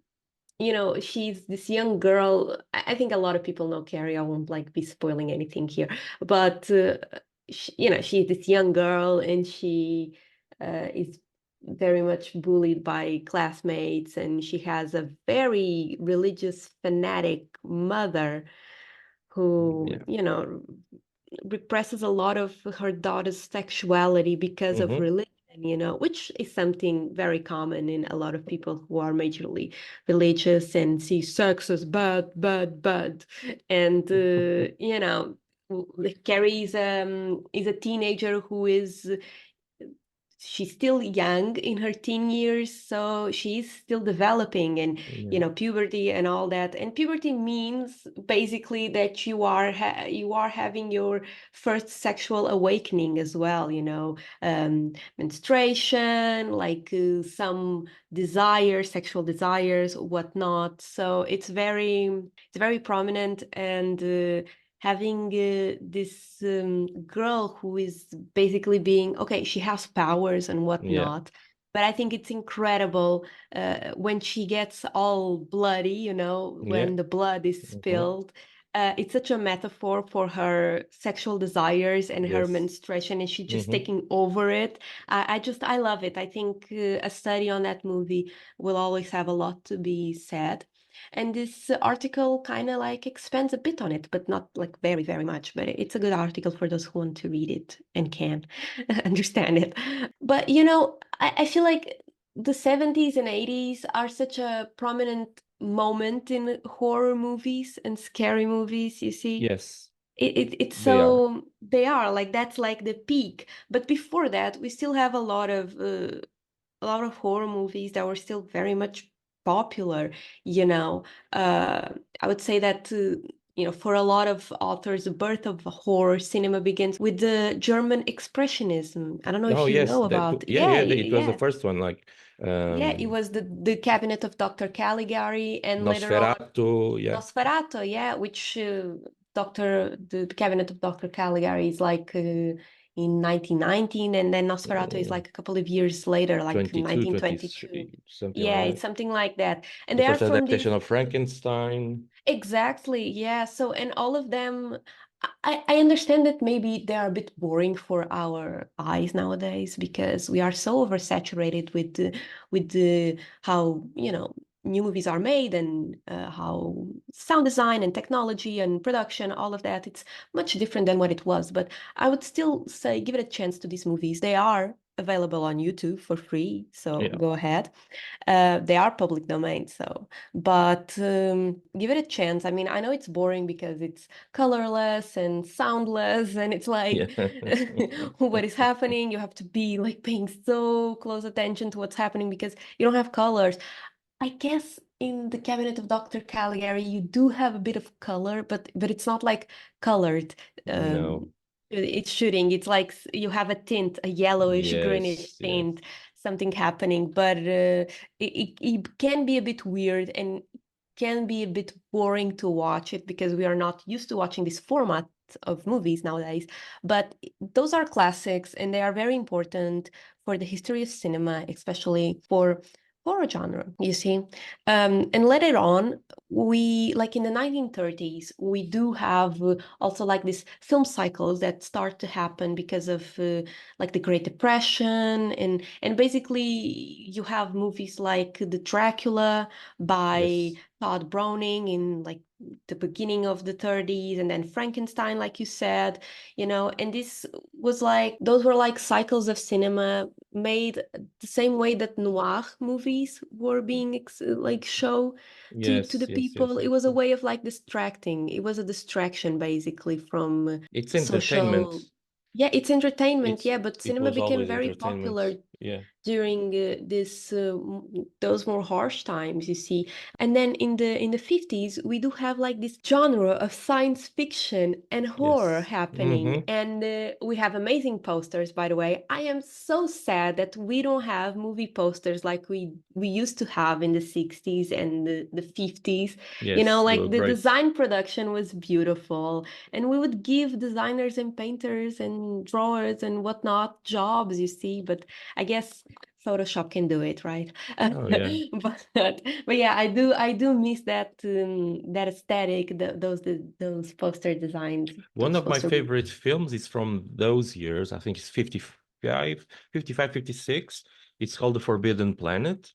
she's this young girl. I think a lot of people know Carrie. I won't like be spoiling anything here, but she's this young girl, and she is very much bullied by classmates, and she has a very religious, fanatic mother who, Yeah. represses a lot of her daughter's sexuality because of Mm-hmm. religion, which is something very common in a lot of people who are majorly religious and see sex as bad, bad, bad. And, Carrie is a teenager who is she's still young in her teen years, so she's still developing, and Yeah. puberty and all that. And puberty means basically that you are having your first sexual awakening as well, menstruation, like some desires, sexual desires, whatnot. So it's very prominent. And having this girl who is basically being okay, she has powers and Yeah. whatnot, but I think it's incredible when she gets all bloody, Yeah. when the blood is Mm-hmm. spilled. It's such a metaphor for her sexual desires and her Yes. menstruation, and she just Mm-hmm. taking over it. I love it. I think a study on that movie will always have a lot to be said. And this article kind of like expands a bit on it, but not like very, very much. But it's a good article for those who want to read it and can understand it. But I feel like the 70s and 80s are such a prominent moment in horror movies and scary movies, you see. Yes, It's they are. so they are like that's like the peak. But before that, we still have a lot of horror movies that were still very much popular, you know. Uh, I would say that, for a lot of authors, the birth of horror cinema begins with the German Expressionism. I don't know Oh, if you yes, know about. Yeah, it was the yeah. first one, like Yeah, it um was the Cabinet of Dr. Caligari, and later on Nosferatu, yeah. Nosferatu, yeah, which the Cabinet of Dr. Caligari is like in 1919, and then Nosferatu is Mm, like a couple of years later, like 22, 1922. 23, something like Yeah, that. it's something like that. And The they are first from adaptation this. of Frankenstein. Exactly, yeah. So, and all of them, I understand that maybe they are a bit boring for our eyes nowadays because we are so oversaturated with the how, new movies are made, and how sound design and technology and production, all of that, it's much different than what it was. But I would still say give it a chance to these movies. They are available on YouTube for free, so Yeah. go ahead. They are public domain, so, but give it a chance. I mean, I know it's boring because it's colorless and soundless, and it's Yeah. like, what is happening? You have to be like paying so close attention to what's happening because you don't have colors. I guess in the Cabinet of Dr. Caligari, you do have a bit of color, but it's not like colored. Um, No. it's shooting. It's like you have a tint, a yellowish, greenish Yes, yes. tint, something happening. But it can be a bit weird and can be a bit boring to watch it because we are not used to watching this format of movies nowadays. But those are classics, and they are very important for the history of cinema, especially for horror genre, you see. And later on, we, like in the 1930s, we do have also like these film cycles that start to happen because of like the Great Depression, and basically you have movies like the Dracula by Yes. Todd Browning in like the beginning of the 30s, and then Frankenstein, like you said, and this was like, those were like cycles of cinema made the same way that noir movies were being like show to Yes, the yes, yes, people. It yes, was a yes. way of like distracting. It was a distraction basically from It's social. entertainment. Yeah, it's entertainment, It's yeah, but it cinema was became always very entertainment. popular Yeah. during those more harsh times, you see. And then in the 50s, we do have like this genre of science fiction and horror Yes. happening, Mm-hmm. and we have amazing posters, by the way. I am so sad that we don't have movie posters like we used to have in the 60s and the 50s. Yes, they were Like the great. design production was beautiful, and we would give designers and painters and drawers and whatnot jobs, you see, but I guess Photoshop can do it, right? Oh yeah. But yeah, I do miss that aesthetic, those poster designs, One those of my poster. favorite films is from those years. I think it's 55, 55, 56. It's called The Forbidden Planet.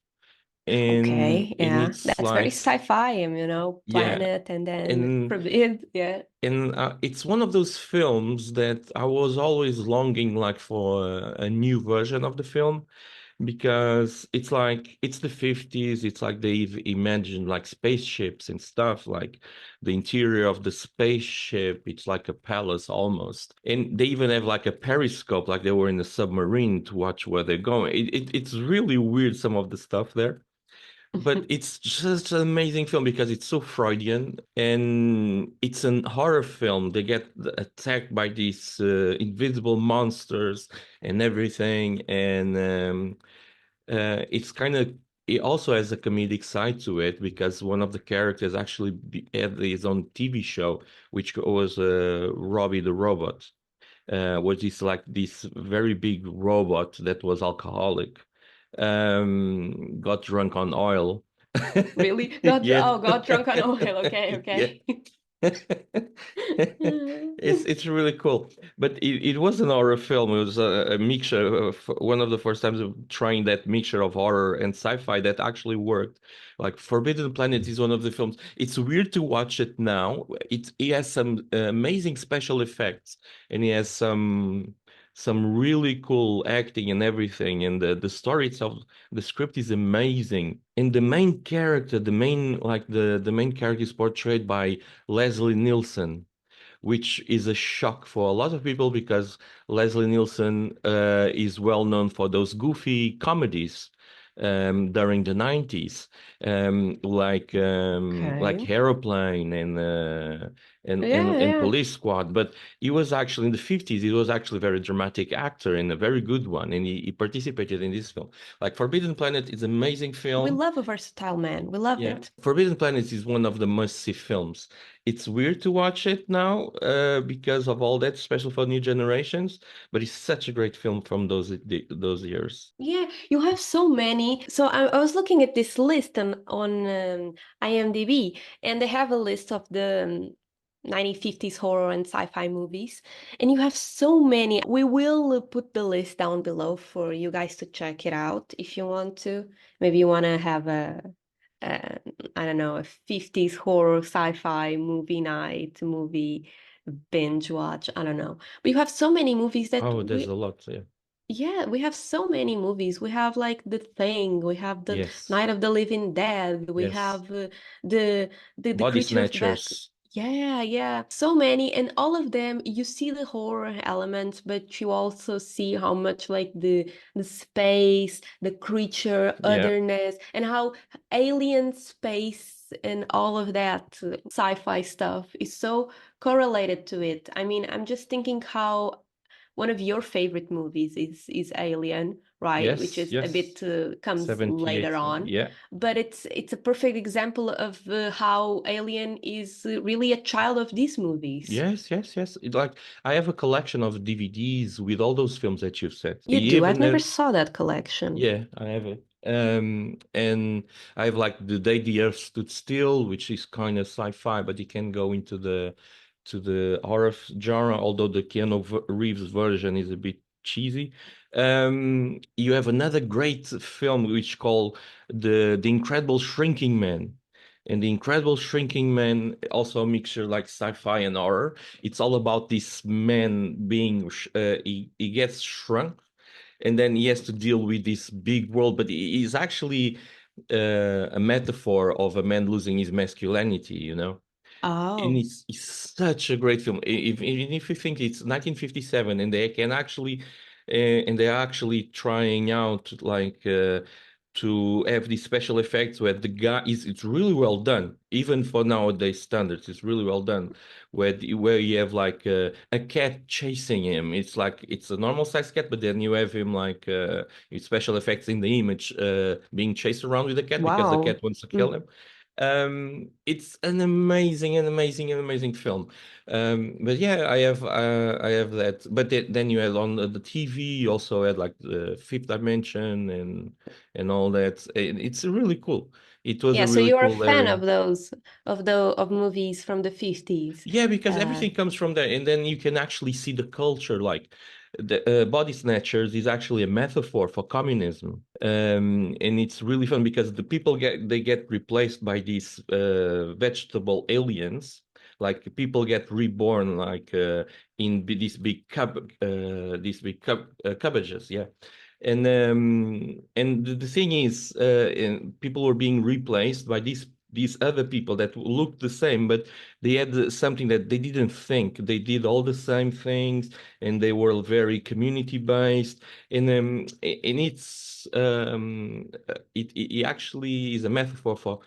Okay, And yeah, it's that's very like, sci-fi, yeah, planet and then and forbid, yeah. it's one of those films that I was always longing like for a new version of the film, because it's like it's the 50s. It's like they've imagined like spaceships and stuff, like the interior of the spaceship, it's like a palace almost, and they even have like a periscope, like they were in a submarine to watch where they're going. It's really weird, some of the stuff there, but it's just an amazing film because it's so Freudian, and it's an horror film. They get attacked by these invisible monsters and everything, and it's kind of, it also has a comedic side to it, because one of the characters actually had his own TV show, which was Robbie the Robot, which is like this very big robot that was alcoholic, got drunk on oil. Really? Yeah. Got drunk on oil. Okay, Yeah. okay. It's really cool, but it was an horror film. It was a mixture of one of the first times of trying that mixture of horror and sci-fi that actually worked. Like Forbidden Planet is one of the films. It's weird to watch it now. It has some amazing special effects, and it has some really cool acting and everything. And the story itself, the script is amazing. And the main character, the main character is portrayed by Leslie Nielsen, which is a shock for a lot of people, because Leslie Nielsen is well known for those goofy comedies during the 90s, like Okay. Aeroplane and Yeah, and yeah. Police Squad. But he was actually in the 50s. He was actually a very dramatic actor and a very good one, and he participated in this film. Like Forbidden Planet is an amazing We film. love a versatile man. We love Yeah, it. Forbidden Planet is one of the must-see films. It's weird to watch it now because of all that, especially for new generations. But it's such a great film from those years. Yeah, you have so many. So I was looking at this list on IMDb, and they have a list of the 1950s horror and sci-fi movies, and you have so many. We will put the list down below for you guys to check it out if you want to. Maybe you want to have a, I don't know, a 50s horror sci-fi movie night, movie binge watch. I don't know. But you have so many movies that Oh, there's a lot. Yeah. yeah, we have so many movies. We have like The Thing, we have The Yes. Night of the Living Dead, we Yes. have the Body Creature of the Black. Snatchers. Yeah, yeah. So many, and all of them you see the horror elements, but you also see how much like the space, the creature, Yeah. otherness, and how alien space and all of that sci-fi stuff is so correlated to it. I mean, I'm just thinking how one of your favorite movies is Alien, right? Which Yes. is a Yes. bit comes later 78. on, Yeah. but it's a perfect example of how Alien is really a child of these movies. Yes, yes, yes. Like I have a collection of DVDs with all those films that you've said. I You do? I've even never have, saw that collection. yeah, I have it. And I have like The Day the Earth Stood Still, which is kind of sci-fi, but you can go into the horror genre, although the Keanu Reeves version is a bit cheesy. You have another great film which called The Incredible Shrinking Man, And The Incredible Shrinking Man, also a mixture like sci-fi and horror. It's all about this man being he gets shrunk, and then he has to deal with this big world, but he's actually a metaphor of a man losing his masculinity, you know? And Oh, it's such a great film. Even if you think it's 1957 and they can actually, and they're actually trying out like to have these special effects where the guy is, it's really well done, even for nowadays standards. It's really well done, where you have like a cat chasing him. It's like it's a normal size cat, but then you have him like with special effects in the image being chased around with the cat because the wow. cat wants to kill him. It's an amazing film. But yeah, I have that. But then you had on the TV, you also had like the Fifth Dimension and all that. It's really cool. It was Yeah, a so really you're a cool fan era. of those of movies from the 50s. Yeah, because Uh, everything comes from there, and then you can actually see the culture. Like the Body Snatchers is actually a metaphor for communism, and it's really fun because the people get replaced by these vegetable aliens. Like people get reborn, like in these big cabbages. Yeah, and the thing is, people were being replaced by these other people that looked the same, but they had something that they didn't think. They did all the same things, and they were very community based. And it actually is a metaphor for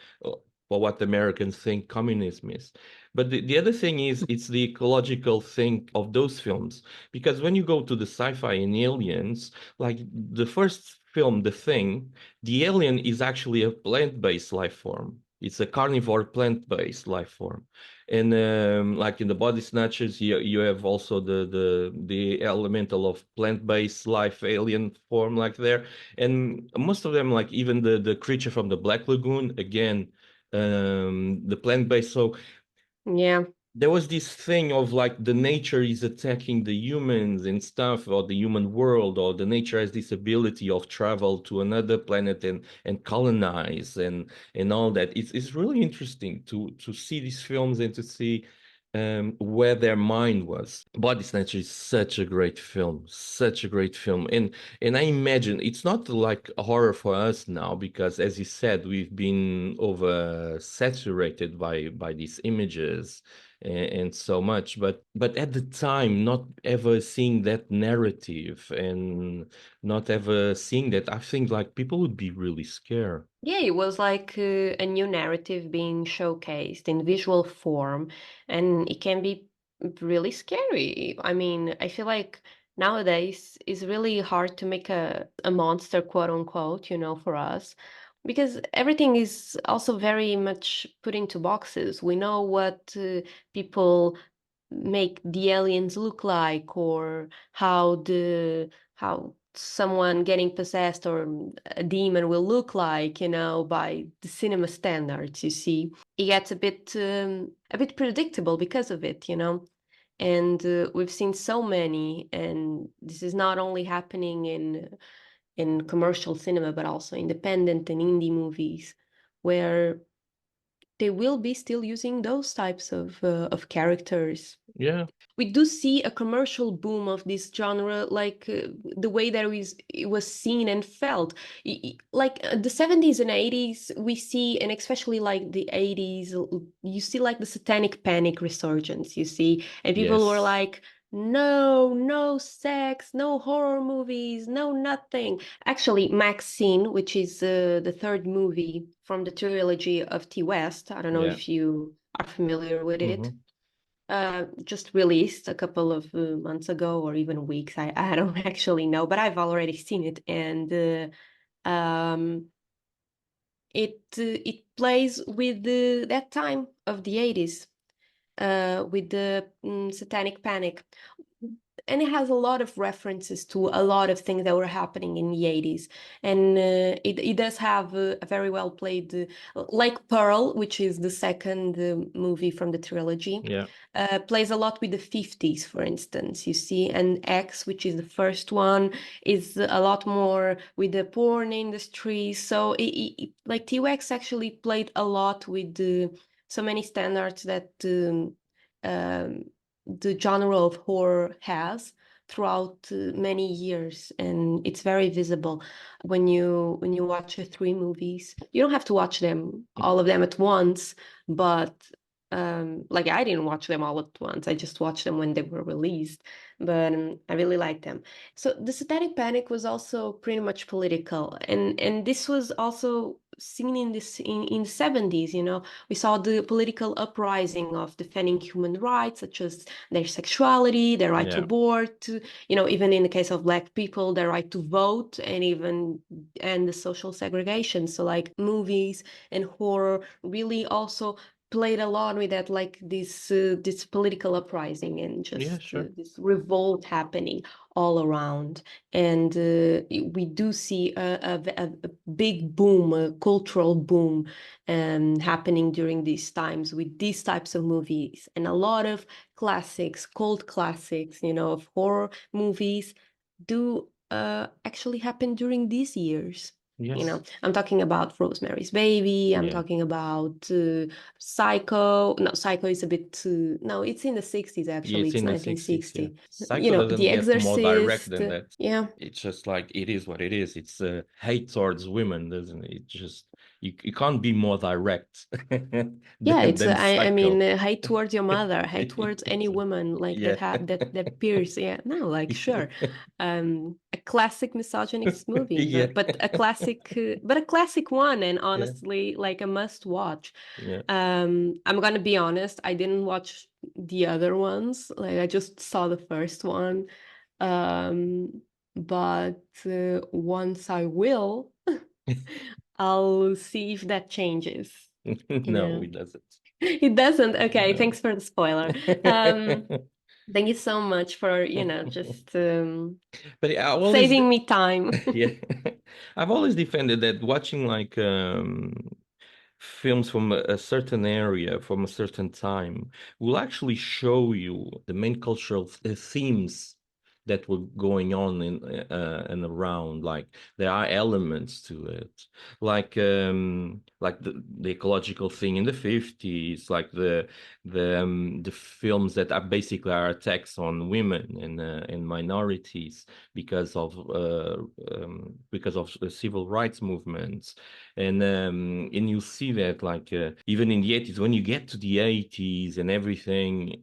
what Americans think communism is. But the other thing is, it's the ecological thing of those films. Because when you go to the sci-fi and aliens, like the first film, The Thing, the alien is actually a plant-based life form. It's a carnivore plant-based life form. And like in the Body Snatchers, you have also the elemental of plant-based life alien form like there. And most of them, like even the creature from the Black Lagoon, again, the plant-based. So yeah. there was this thing of like the nature is attacking the humans and stuff, or the human world, or the nature has this ability of travel to another planet and colonize and all that. It's really interesting to see these films and to see where their mind was. Body Snatcher is such a great film, such a great film. And I imagine it's not like a horror for us now because, as you said, we've been oversaturated by these images and so much. But at the time, not ever seeing that narrative and not ever seeing that, I think like people would be really scared. Yeah, it was like a new narrative being showcased in visual form, and it can be really scary. I mean, I feel like nowadays it's really hard to make a monster, quote unquote, for us, because everything is also very much put into boxes. We know what people make the aliens look like, or how someone getting possessed or a demon will look like, by the cinema standards. You see, it gets a bit predictable because of it, and we've seen so many, and this is not only happening in commercial cinema but also independent and indie movies, where they will be still using those types of characters. Yeah, We do see a commercial boom of this genre, like the way that it was seen and felt. Like the 70s and 80s, we see, and especially like the 80s, you see like the satanic panic resurgence, you see, and people were yes, like, no, no sex, no horror movies, no nothing. Actually, Maxine, which is the third movie from the trilogy of T West, I don't know yeah. if you are familiar with it, Hmm. just released a couple of months ago or even weeks. I don't actually know, but I've already seen it, and it plays with that time of the 80s, with the satanic panic. and it has a lot of references to a lot of things that were happening in the 80s. And it does have a very well played, like Pearl, which is the second movie from the trilogy. Yeah. Plays a lot with the 50s, for instance, you see, and X, which is the first one, is a lot more with the porn industry. So like T-Wax actually played a lot with so many standards that the genre of horror has throughout many years, and it's very visible when you watch the three movies. You don't have to watch them all of them at once, but like I didn't watch them all at once. I just watched them when they were released, but I really liked them. So the Satanic Panic was also pretty much political, and this was also seen in in the 70s. You know, we saw the political uprising of defending human rights, such as their sexuality, their right to Yeah. abort, you know, even in the case of Black people, their right to vote, and even and the social segregation. So like movies and horror really also played along with that, like this political uprising and Yeah, just sure. this revolt happening all around. And we do see a big boom, a cultural boom happening during these times with these types of movies, and a lot of classics, cult classics, you know, of horror movies do actually happen during these years. Yes. You know, I'm talking about Rosemary's Baby. I'm Yeah. talking about Psycho. No, Psycho is a bit no, it's in the 60s Yeah, actually. it's It's in the 60s, yeah. 1960. Psycho You know, doesn't The get more direct Exorcist. than that. Yeah. It's just like it is what it is. It's hate towards women, doesn't it? It just you can't be more direct Yeah, it's than I mean, Psycho. hate towards your mother, hate towards any woman like Yeah. that appears. Yeah, no, like sure, a classic misogynist movie, Yeah. but a classic one, and Yeah. honestly, like a must watch. Yeah. I'm gonna be honest, I didn't watch the other ones. Like I just saw the first one, but once I will, I'll see if that changes. No, Yeah. it doesn't. It doesn't. Okay, No. thanks for the spoiler. Thank you so much for, you know, just But I always saving me time. yeah. I've always defended that watching like films from a certain area, from a certain time, will actually show you the main cultural themes that were going on in and around. Like there are elements to it, like the ecological thing in the 50s, like the films that are basically are attacks on women and minorities because of the civil rights movements. And you see that like even in the 80s, when you get to the 80s and everything,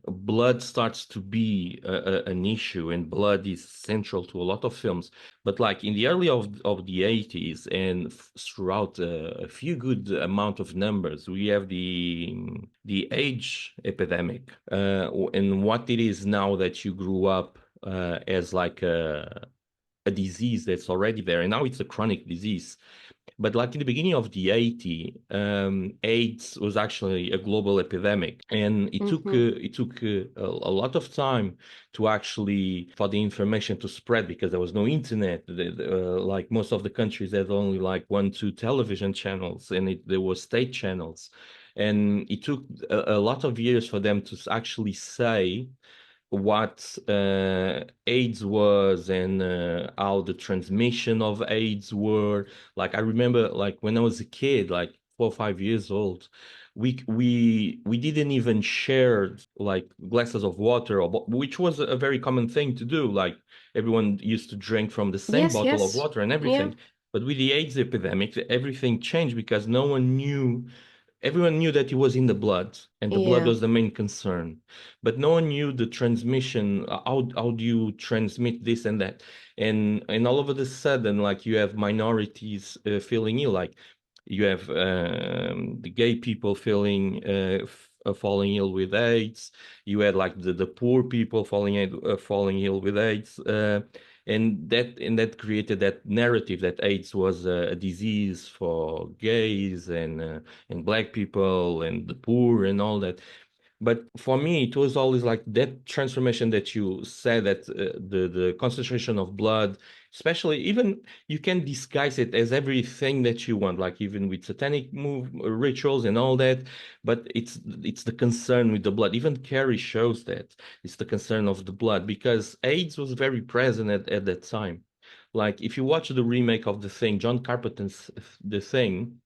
blood starts to be an issue, and blood is central to a lot of films. But like in the early of the 80s and throughout a few good amount of numbers, we have the AIDS epidemic, and what it is now that you grew up as like a disease that's already there, and now it's a chronic disease. But like in the beginning of the 80s, AIDS was actually a global epidemic, and it took a lot of time to actually for the information to spread because there was no internet. Like most of the countries had only like 1, 2 television channels, and there were state channels, and it took a lot of years for them to actually say what AIDS was and how the transmission of AIDS were. Like I remember, like when I was a kid, like 4 or 5 years old, we didn't even share like glasses of water, which was a very common thing to do. Like everyone used to drink from the same Yes, bottle of yes. water and Yeah. everything. But with the AIDS epidemic, everything changed because no one knew. Everyone knew that it was in the blood, and the blood Yeah. was the main concern, but no one knew the transmission. How do you transmit this and that? And all of a sudden, like you have minorities feeling ill, like you have the gay people feeling falling ill with AIDS. You had like the poor people falling ill with AIDS. And that created that narrative that AIDS was a disease for gays and Black people and the poor and all that. But for me, it was always like that transformation that you said, that the concentration of blood, especially, even you can disguise it as everything that you want, like even with satanic rituals and all that. But it's the concern with the blood. Even Carrie shows that it's the concern of the blood, because AIDS was very present at that time. Like if you watch the remake of The Thing, John Carpenter's The Thing,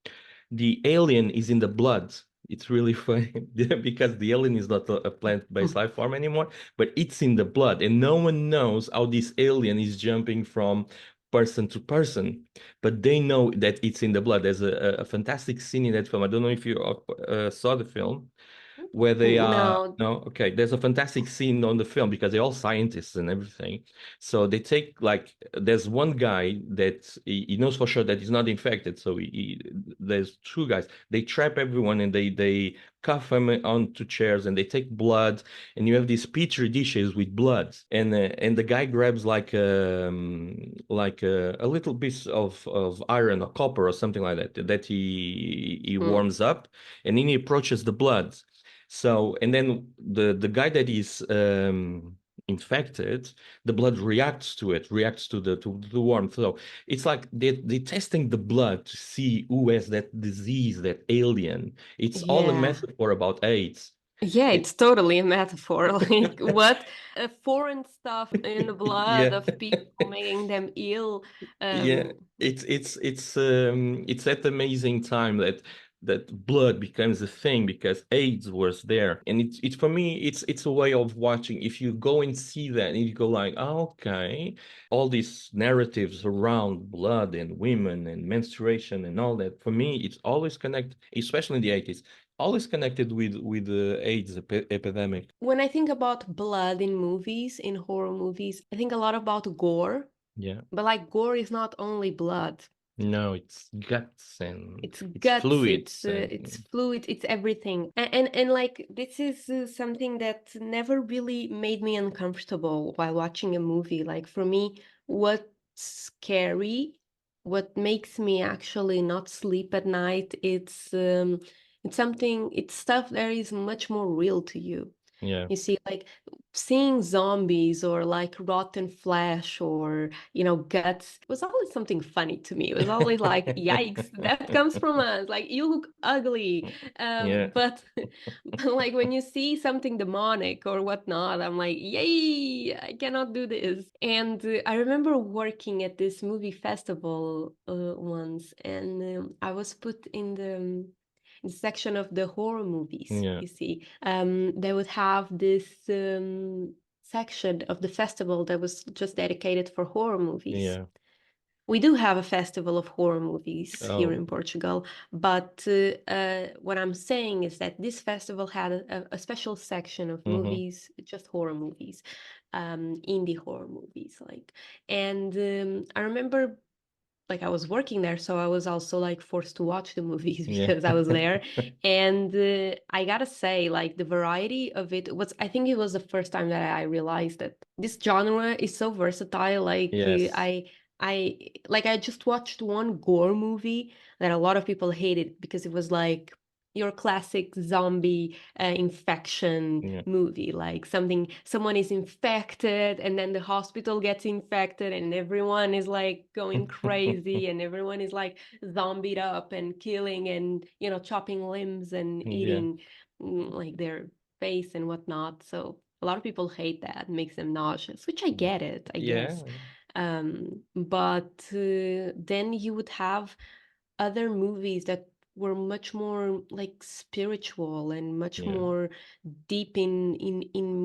the alien is in the blood. It's really funny because the alien is not a plant-based life form anymore, but it's in the blood, and no one knows how this alien is jumping from person to person, but they know that it's in the blood. There's a fantastic scene in that film. I don't know if you saw the film, where they are No. no, okay, there's a fantastic scene on the film because they're all scientists and everything. So they take, like, there's one guy that he knows for sure that he's not infected, so there's two guys, they trap everyone and they cuff them onto chairs and they take blood, and you have these petri dishes with blood, and the guy grabs like a little piece of iron or copper or something like that he Mm. warms up, and then he approaches the blood. So, and then the guy that is infected, the blood reacts to it, reacts to the warmth. So it's like they're testing the blood to see who has that disease, that alien. It's all a Yeah. metaphor about AIDS. Yeah, It, it's totally a metaphor. Like what foreign stuff in the blood yeah. of people making them ill. Yeah, Um, it's that amazing time that blood becomes a thing because AIDS was there, and it's for me it's a way of watching. If you go and see that, and you go like, oh, okay, all these narratives around blood and women and menstruation and all that. For me, it's always connected, especially in the 80s, always connected with the AIDS epidemic. when I think about blood in movies, in horror movies, I think a lot about gore. Yeah. But like gore is not only blood. No, it's guts and It's it's guts, fluids it's and fluid, it's everything. And like this is something that never really made me uncomfortable while watching a movie. Like for me, what's scary, what makes me actually not sleep at night, it's something, it's stuff that is much more real to you. yeah. You see, like seeing zombies or like rotten flesh or, you know, guts was always something funny to me. It was always like, yikes, that comes from us. Like, you look ugly. Yeah. But like when you see something demonic or whatnot, I'm like, yay, I cannot do this. And I remember working at this movie festival once, and I was put in the section of the horror movies, Yeah. you see. They would have this section of the festival that was just dedicated for horror movies. Yeah. We do have a festival of horror movies here Oh. in Portugal, but what I'm saying is that this festival had a special section of Mm-hmm. movies, just horror movies, indie horror movies, like. And I remember, like, I was working there, so I was also like forced to watch the movies Yeah. because I was there. And I gotta say, like, the variety of it was, I think it was the first time that I realized that this genre is so versatile. Like, Yes. I just watched one gore movie that a lot of people hated because it was like your classic zombie infection Yeah. movie, like someone is infected and then the hospital gets infected and everyone is like going crazy and everyone is like zombied up and killing and, you know, chopping limbs and Yeah. eating like their face and whatnot. So a lot of people hate that, makes them nauseous, which I get it, I Yeah. guess. But then you would have other movies that were much more like spiritual and much Yeah. more deep in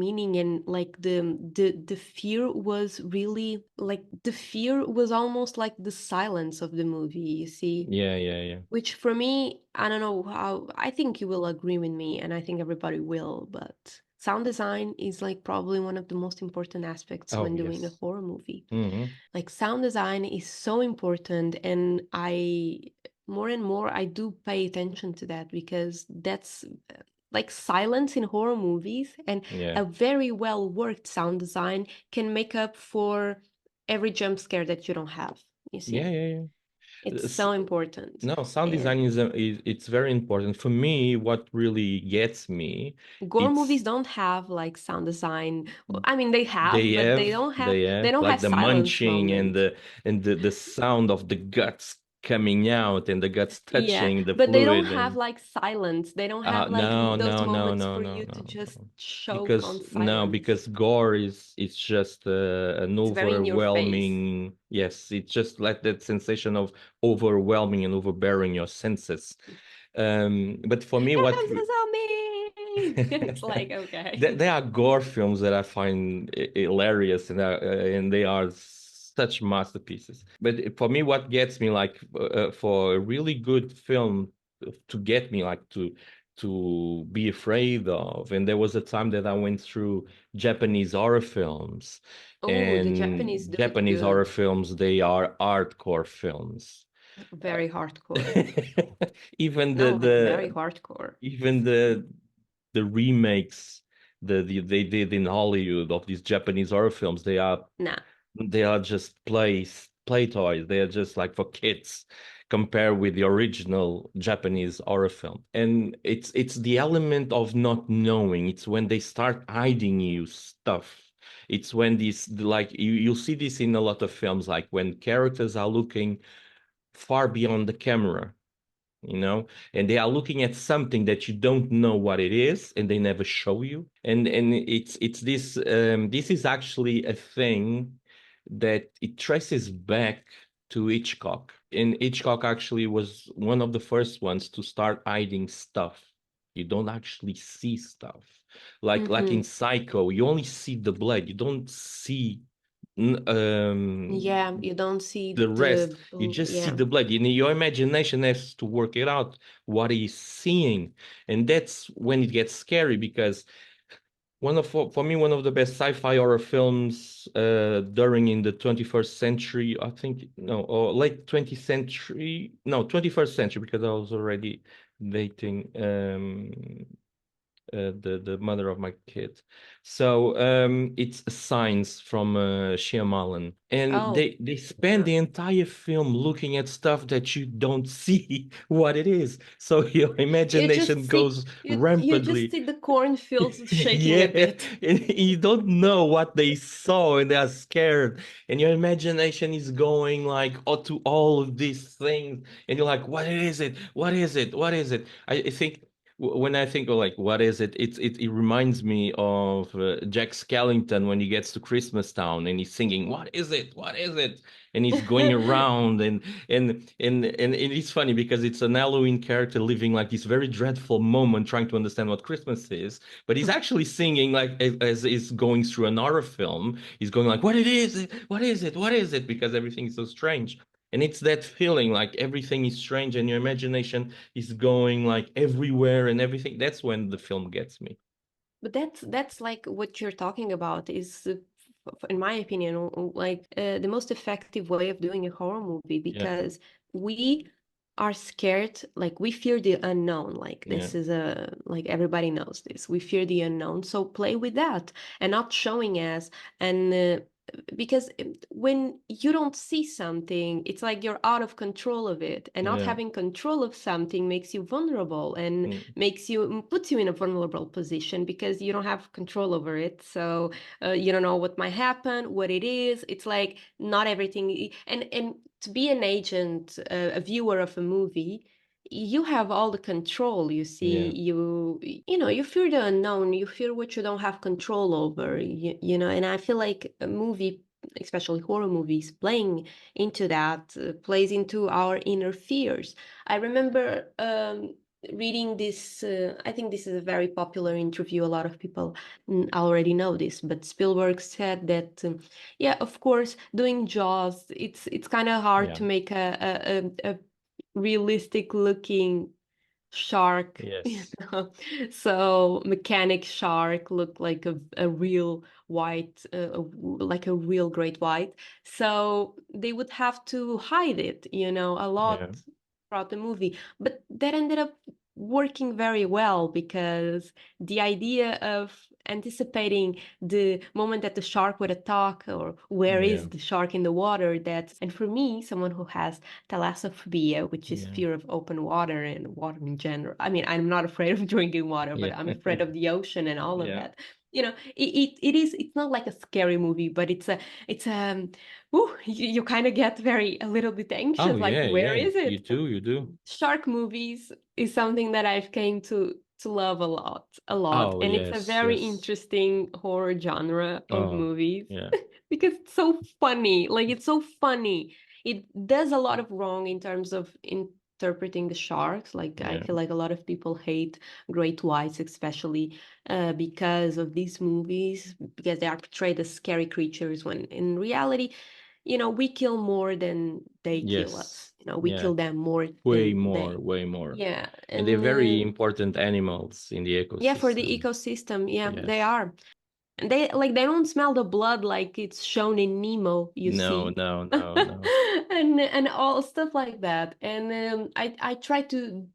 meaning, and like the fear was really like, the fear was almost like the silence of the movie, you see. Yeah. Yeah. Yeah. Which for me, I don't know how, I think you will agree with me, and I think everybody will, but sound design is like probably one of the most important aspects Oh, when doing a yes. horror movie. Mm-hmm. Like sound design is so important, and I more and more I do pay attention to that because that's like silence in horror movies, and Yeah. a very well worked sound design can make up for every jump scare that you don't have, you Yeah. see. Yeah. Yeah. It's S- so important. No, sound design And is it's very important. For me, what really gets me, gore movies it's don't have like sound design. I mean, they have, but they they have don't like have the silence munching and moments. the sound of the guts coming out and the guts Yeah, touching the but they don't fluid have and like silence. They don't have like no, those no, no, moments no, for no, you to no, just no. choke on No, silence. because gore is it's just an It's very in your face. overwhelming, yes, it's just like that sensation of overwhelming and overbearing your senses. But for me, what Hands on me! It's like, there okay. are gore films that I find hilarious and they are such masterpieces. But for me, what gets me like for a really good film to get me like to be afraid of, and there was a time that I went through Japanese horror films, Oh, the Japanese and do it Japanese horror good. films, they are hardcore films. Very hardcore. Even No, like very hardcore. even the remakes they did in Hollywood of these Japanese horror films, Nah. they are just play toys. They are just like for kids compared with the original Japanese horror film. And it's the element of not knowing. It's when they start hiding you stuff. It's when these like you'll see this in a lot of films, like when characters are looking far beyond the camera, and they are looking at something that you don't know what it is, and they never show you. And it's this this is actually a thing that it traces back to Hitchcock. And Hitchcock actually was one of the first ones to start hiding stuff. You don't actually see stuff. Like in Mm-hmm. Psycho, you only see the blood. You don't see n- um Yeah, you don't see the rest. You just see yeah. the blood. Your imagination has to work it out what he's seeing, and that's when it gets scary because for me one of the best sci-fi horror films during in the 21st century, I think, no, or late 20th century, no, 21st century, because I was already dating the mother of my kid. So it's Signs from Shyamalan, and Oh, they spend yeah. the entire film looking at stuff that you don't see what it is. So your You just imagination see goes you just rampantly. see the cornfields shaking a Yeah, bit. and you don't know what they saw, and they are scared, and your imagination is going like to all of these things, and you're like, what is it? What is it? What is it? I think when I think of like what is it, it reminds me of Jack Skellington when he gets to Christmas Town and he's singing, "What is it? What is it?" And he's going around and it's funny because it's an Halloween character living like this very dreadful moment, trying to understand what Christmas is, but he's actually singing like as he's going through an horror film. He's going like, "What it is? What is it? What is it?" Because everything is so strange. And it's that feeling like everything is strange and your imagination is going like everywhere and everything. That's when the film gets me. But that's like what you're talking about is, in my opinion, like the most effective way of doing a horror movie Yeah, because we are scared, like we fear the unknown. Like yeah, this is a like everybody knows this. We fear the unknown, so play with that and not showing us and. Because when you don't see something, it's like you're out of control of it, and not yeah, having control of something makes you vulnerable and mm, puts you in a vulnerable position because you don't have control over it. So you don't know what might happen, what it is. It's like not everything. And to be an agent, a viewer of a movie, you have all the control. You see, yeah, you fear the unknown. You fear what you don't have control over. And I feel like a movie, especially horror movies, playing into that plays into our inner fears. I remember reading this. I think this is a very popular interview. A lot of people already know this, but Spielberg said that, yeah, of course, doing Jaws, it's kind of hard yeah, to make a realistic looking shark, yes, so mechanic shark look like a real white, like a real great white. So they would have to hide it, a yeah, lot throughout the movie. But that ended up working very well because the idea of anticipating the moment that the shark would attack or where Yeah. is the shark in the water, that's, and for me, someone who has thalassophobia, which is Yeah. fear of open water and water in general. I mean, I'm not afraid of drinking water, but Yeah. I'm afraid of the ocean and all of Yeah. that. You know, it's not like a scary movie, but it's you kind of get a little bit Oh anxious, like yeah, where yeah. is You it? do, you do. Shark movies is something that I've came to love a lot, Oh and it's a yes, very yes. interesting horror genre of Oh, movies yeah. because it's so funny. Like it's so funny. It does a lot of wrong in terms of interpreting the sharks. Like I Yeah. feel like a lot of people hate great whites, especially because of these movies, because they are portrayed as scary creatures when in reality, we kill more than they kill Yes. us. We Yeah. kill them more Way than more, they. way more. Yeah, And they're and very important animals in the yeah, for the ecosystem. ecosystem, yeah, they Yes. are. And they don't smell the blood like it's shown in Nemo, you No, see. no, no, no. And all stuff like that. And I try to,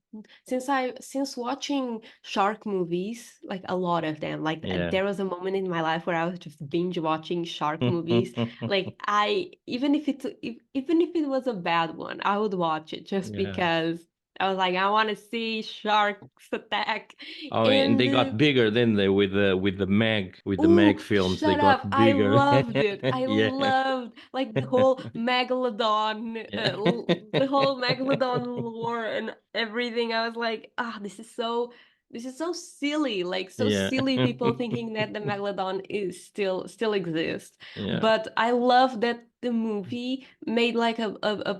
since watching shark movies, like a lot of them, like Yeah. there was a moment in my life where I was just binge watching shark movies. Like I even if it was a bad one, I would watch it just Yeah. because I was like, I want to see sharks attack. Oh, and And they got bigger, didn't they, with the Meg oh, films? They shut up. got I bigger. loved it. I Yeah. loved like the whole Megalodon, Yeah. the whole Megalodon lore and everything. I was like, this is so silly. Like so Yeah. silly people thinking that the Megalodon is still exists. Yeah. But I love that the movie made like a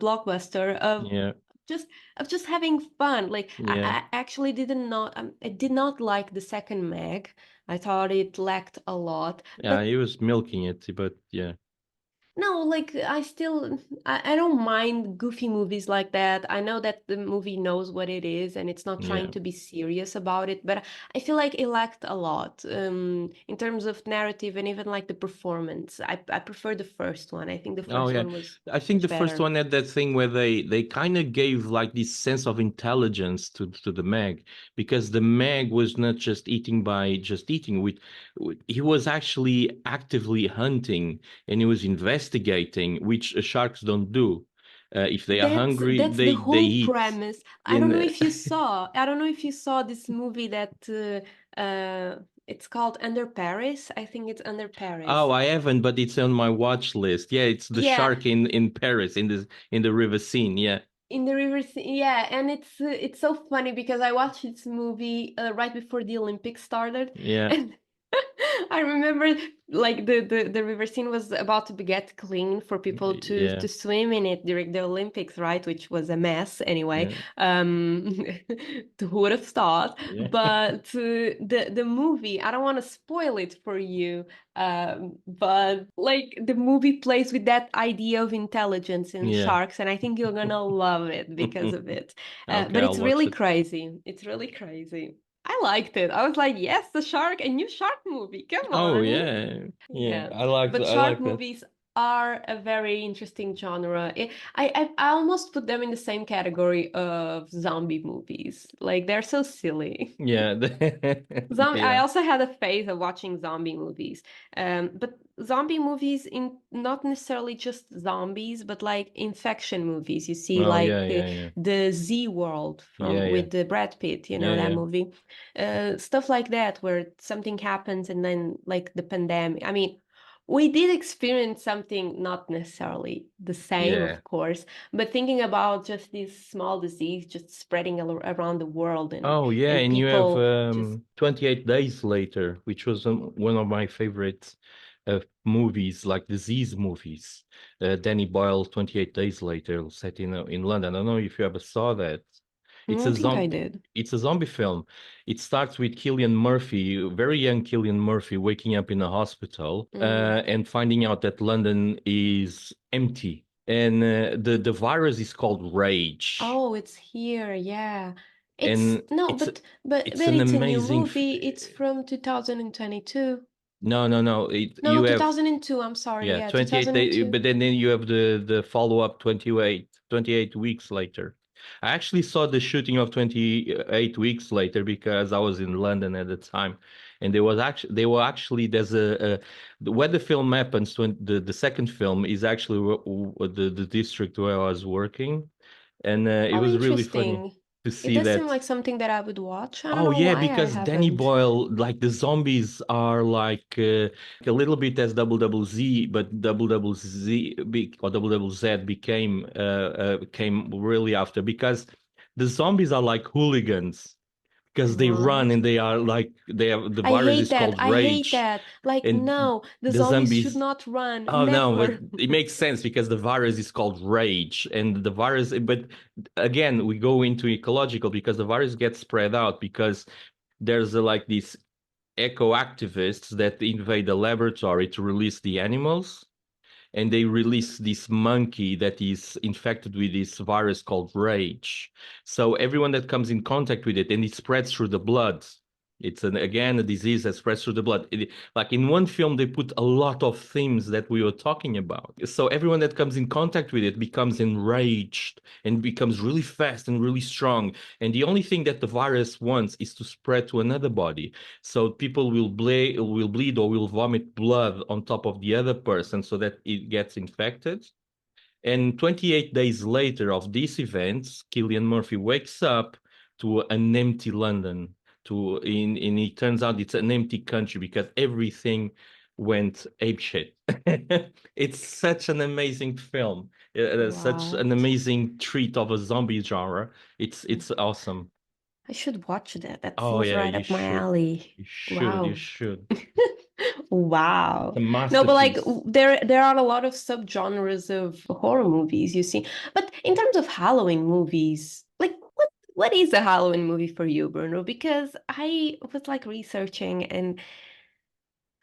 blockbuster Yeah. just just having fun. Like Yeah. I actually I did not like the second Meg. I thought it lacked a lot. Yeah, But he was milking it, but yeah. no, like I don't mind goofy movies like that. I know that the movie knows what it is and it's not trying Yeah. to be serious about it, but I feel like it lacked a lot in terms of narrative and even like the performance. I prefer the first one. I think the Oh first yeah. one was I think much the first better. one had that thing where they kind of gave like this sense of intelligence to the Meg, because the Meg was not just eating by just eating. He was actually actively hunting, and he was investigating, which sharks don't do. If they are hungry, That's the they whole eat. premise. In I don't know if you saw this movie that it's called Under Paris. I think it's Under Oh, Paris. I haven't, but it's on my watch list. Yeah, it's the Yeah, shark in Paris in the river scene. Yeah. in the river. Yeah, and it's so funny because I watched this movie right before the Olympics started, Yeah. and I remember like the river scene was about to get clean for people Yeah. to swim in it during the Olympics, right? Which was a mess anyway. Yeah. Who would have thought? Yeah. But the movie, I don't want to spoil it for you, but like the movie plays with that idea of intelligence in Yeah. sharks, and I think you're gonna love it because of it. Okay, But I'll it's watch really it. crazy. It's really crazy. I liked it. I was like, yes, the shark, a new shark movie. Come Oh on. yeah. Yeah. Yeah. But I shark like that. movies are a very interesting genre. I almost put them in the same category of zombie movies. Like they're so silly. Yeah. I Yeah. also had a phase of watching zombie movies. But zombie movies in not necessarily just zombies, but like infection movies. You see, Oh like yeah, yeah, yeah. the Z World Yeah, from yeah. with the Brad Pitt, Yeah, that yeah. movie. Stuff like that, where something happens and then like the pandemic. I mean, we did experience something not necessarily the same, Yeah. of course, but thinking about just this small disease just spreading around the world Oh yeah, and and you have people just 28 Days Later, which was one of my favorite movies, like disease movies. Danny Boyle, 28 Days Later, set in London. I don't know if you ever saw that. I It's don't a think I zombie. did. It's a zombie film. It starts with Cillian Murphy, very young Cillian Murphy, waking up in a hospital Mm. and finding out that London is empty, and the virus is called Rage, Oh, it's here. Yeah. It's and no, it's but an it's a new amazing. movie. It's from 2022. No, no, no. No, You have 2002. I'm sorry. yeah, Yeah, 28 days, 2002. but then you have the follow up 28 weeks later. I actually saw the shooting of 28 Weeks Later because I was in London at the time, and they were actually there's where the film happens. When the second film is actually the district where I was working, and it Oh, was really funny interesting. to It see does seem that. like something that I would watch. I don't Oh know yeah, why I because Danny haven't. Boyle, like the zombies are like a little bit as Double Double Z, but Double Double Z or Double Double Z came really after because the zombies are like hooligans because they run What? and they are like they have the I virus hate is that. called I hate rage, that. Like, and no, the the zombies should zombies. not run. Oh no, but Never. it makes sense because the virus is called rage, and the virus. But again, we go into ecological because the virus gets spread out because there's like these eco activists that invade the laboratory to release the animals, and they release this monkey that is infected with this virus called rage. So everyone that comes in contact with it, and it spreads through the blood. It's again a disease that spreads through the blood. Like in one film, they put a lot of themes that we were talking about. So everyone that comes in contact with it becomes enraged and becomes really fast and really strong. And the only thing that the virus wants is to spread to another body. So people will bleed or will vomit blood on top of the other person so that it gets infected. And 28 days later of these events, Cillian Murphy wakes up to an empty London. And it turns out it's an empty country because everything went apeshit. It's such an amazing film, such an What? amazing treat of a zombie genre. It's awesome. I should watch that. That Oh seems yeah, right you up my should. alley. You should. You Wow. should. It's Wow. a No, but like masterpiece. there are a lot of subgenres of horror movies you see. But in terms of Halloween movies, like what is a Halloween movie for you, Bruno? Because I was like researching and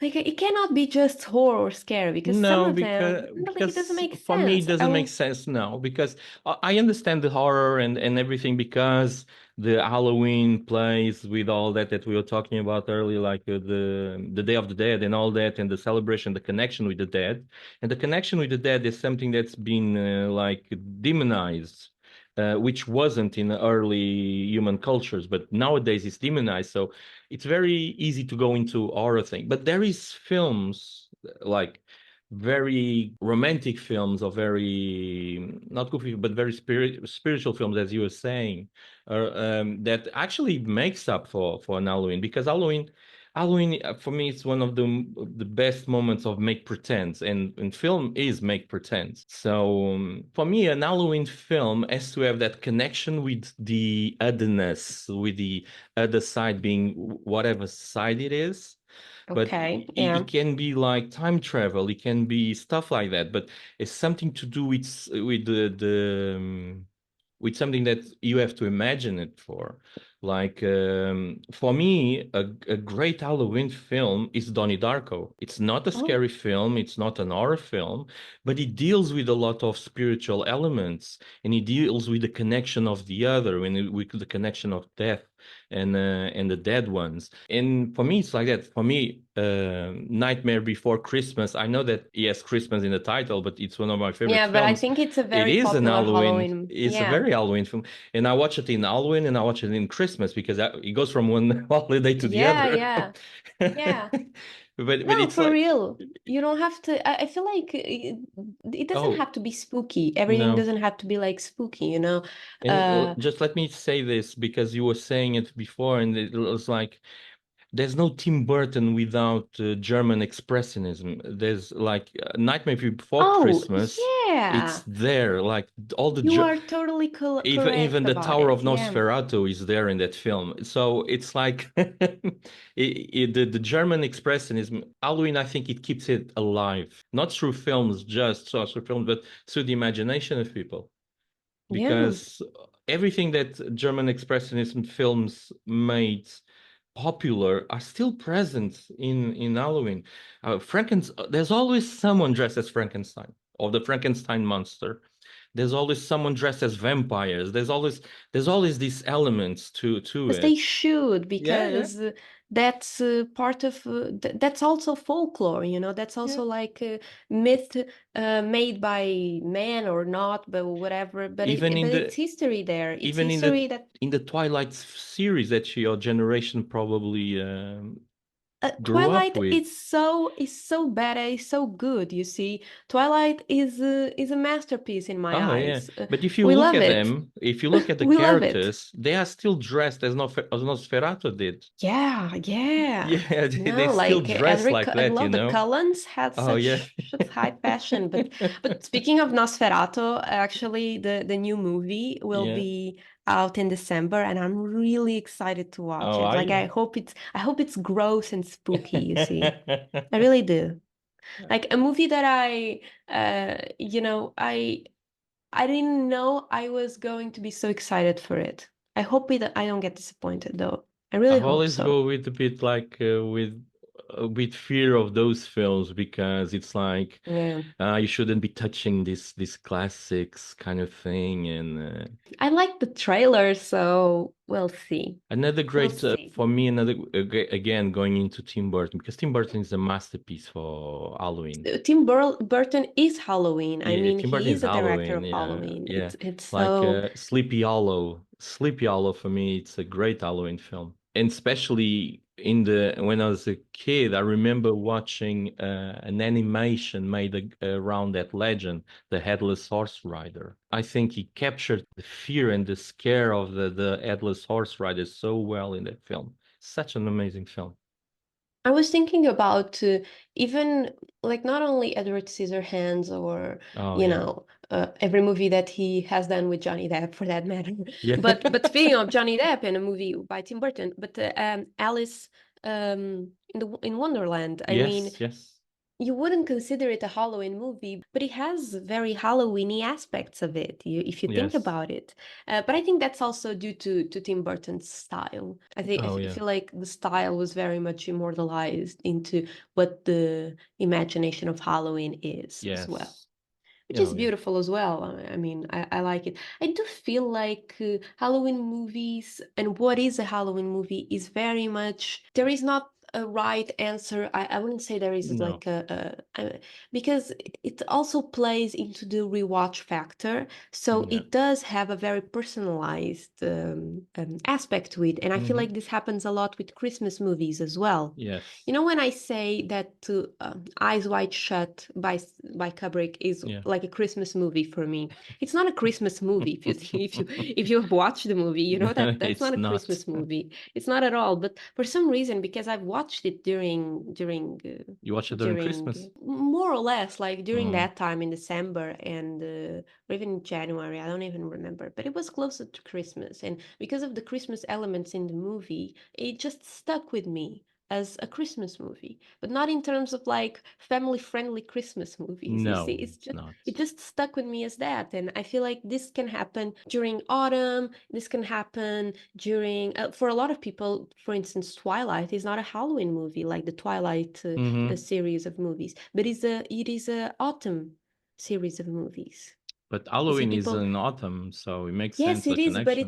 like it cannot be just horror or scary because some No, of them really doesn't because make for me it sense. I doesn't make will, sense now because I understand the horror and everything because the Halloween plays with all that we were talking about earlier, like the Day of the Dead and all that, and the celebration, the connection with the dead, and the connection with the dead is something that's been like demonized. Which wasn't in early human cultures, but nowadays it's demonized. So it's very easy to go into horror thing. But there is films like very romantic films or very not goofy but very spiritual films as you were saying that actually makes up for an Halloween because Halloween for me it's one of the best moments of make pretends and film is make pretends. So for me an Halloween film has to have that connection with the otherness, with the other side being whatever side it is, but okay, yeah. it can be like time travel, it can be stuff like that, but it's something to do with with something that you have to imagine it for. Like for me, a great Halloween film is Donnie Darko. It's not a Oh, scary film, it's not an horror film, but it deals with a lot of spiritual elements, and it deals with the connection of the other, and with the connection of death and the dead ones. And for me, it's like that. For me, Nightmare Before Christmas. I know that he has Christmas in the title, but it's one of my favorite yeah, but I films. think it's a It very is an popular Halloween. Halloween. It's a Yeah. very Halloween film, and I watch it in Halloween and I watch it in Christmas because it goes from one holiday to the Yeah, other. yeah. Yeah. But No, it's for like, real. You don't have to. I feel like it doesn't oh have to be spooky. Everything no. doesn't have to be like spooky, you know? And just let me say this because you were saying it before, and it was like there's no Tim Burton without German expressionism. There's like Nightmare Before Oh, Christmas. It's yeah. there, like all the You are totally even correct the about Tower it. of Yeah. Nosferatu is there in that film. So it's like the German expressionism. Halloween, I think it keeps it alive, not through films, just so through films, but through the imagination of people, Yeah. because everything that German expressionism films made popular are still present in Halloween. There's always someone dressed as Frankenstein or the Frankenstein monster. There's always someone dressed as vampires. There's always these elements to Because they it. should, Yeah, yeah. because that's part of that's also folklore, you know, that's also like myth made by man or not, but whatever, but Even in it's the history there. It's even history that in the Twilight series that your generation probably grew up Twilight with. is so bad, it's so good, you see. Twilight is a masterpiece in my Oh yeah, eyes. but if you We look love at it. them, if you look at the We love it. characters, they are still dressed as Nosferatu did. Yeah, yeah. Yeah, they No, still like dress like I that, you love the know? Cullens had Oh yeah. such high fashion, but speaking of Nosferatu, actually the new movie will Yeah. be out in December, and I'm really excited to watch Oh, it. are Like you? I hope it's gross and spooky, you see. I really do. Like a movie that you know, I didn't know I was going to be so excited for it. I hope I don't get disappointed though. I really I've hope always so. go with a bit like with fear of those films because it's like Yeah. you shouldn't be touching this classics kind of thing and I like the trailer, so we'll see. another We'll great see. for me another again going into Tim Burton because Tim Burton is a masterpiece for Halloween. Burton is Halloween. I Yeah, mean, Tim Burton he is is the director Halloween. of Yeah, Halloween. yeah. It's Like so Sleepy Hollow. Sleepy Hollow for me, it's a great Halloween film. And especially in the when I was a kid, I remember watching an animation made around that legend, the Headless Horse Rider. I think he captured the fear and the scare of the Headless Horse Rider so well in that film. Such an amazing film. I was thinking about even like not only Edward Scissorhands or Oh you yeah. know every movie that he has done with Johnny Depp for that matter. Yeah. But speaking of Johnny Depp and a movie by Tim Burton, but Alice in Wonderland. I mean, Yes, yes. you wouldn't consider it a Halloween movie, but it has very Halloweeny aspects of it, if you think Yes. about it. But I think that's also due to Tim Burton's style. Oh I yeah. feel like the style was very much immortalized into what the imagination of Halloween is as well, Yes. which is Oh yeah. beautiful as well. I mean, I like it. I do feel like Halloween movies and what is a Halloween movie is very much, there is not a right answer. I wouldn't say there is No. like because it also plays into the rewatch factor. So Yeah. it does have a very personalized aspect to it. And I feel Hmm. like this happens a lot with Christmas movies as well. Yes. You know, when I say that Eyes Wide Shut by Kubrick is Yeah. like a Christmas movie for me, it's not a Christmas movie. If you if you've watched the movie, you know that that's It's not a not. Christmas movie. It's not at all. But for some reason, because I've watched it You watch it during during Christmas? more or less like during Mm. that time in December and or even in January, I don't even remember, but it was closer to Christmas, and because of the Christmas elements in the movie, it just stuck with me as a Christmas movie, but not in terms of like family friendly Christmas movies. You see, No, it's not. it just stuck with me as that. And I feel like this can happen during autumn, this can happen during for a lot of people, for instance, Twilight is not a Halloween movie like the Twilight Hmm. series of movies, but it is a autumn series of movies. But You see, Halloween is people, in autumn, so it makes yes, sense the it is, connection.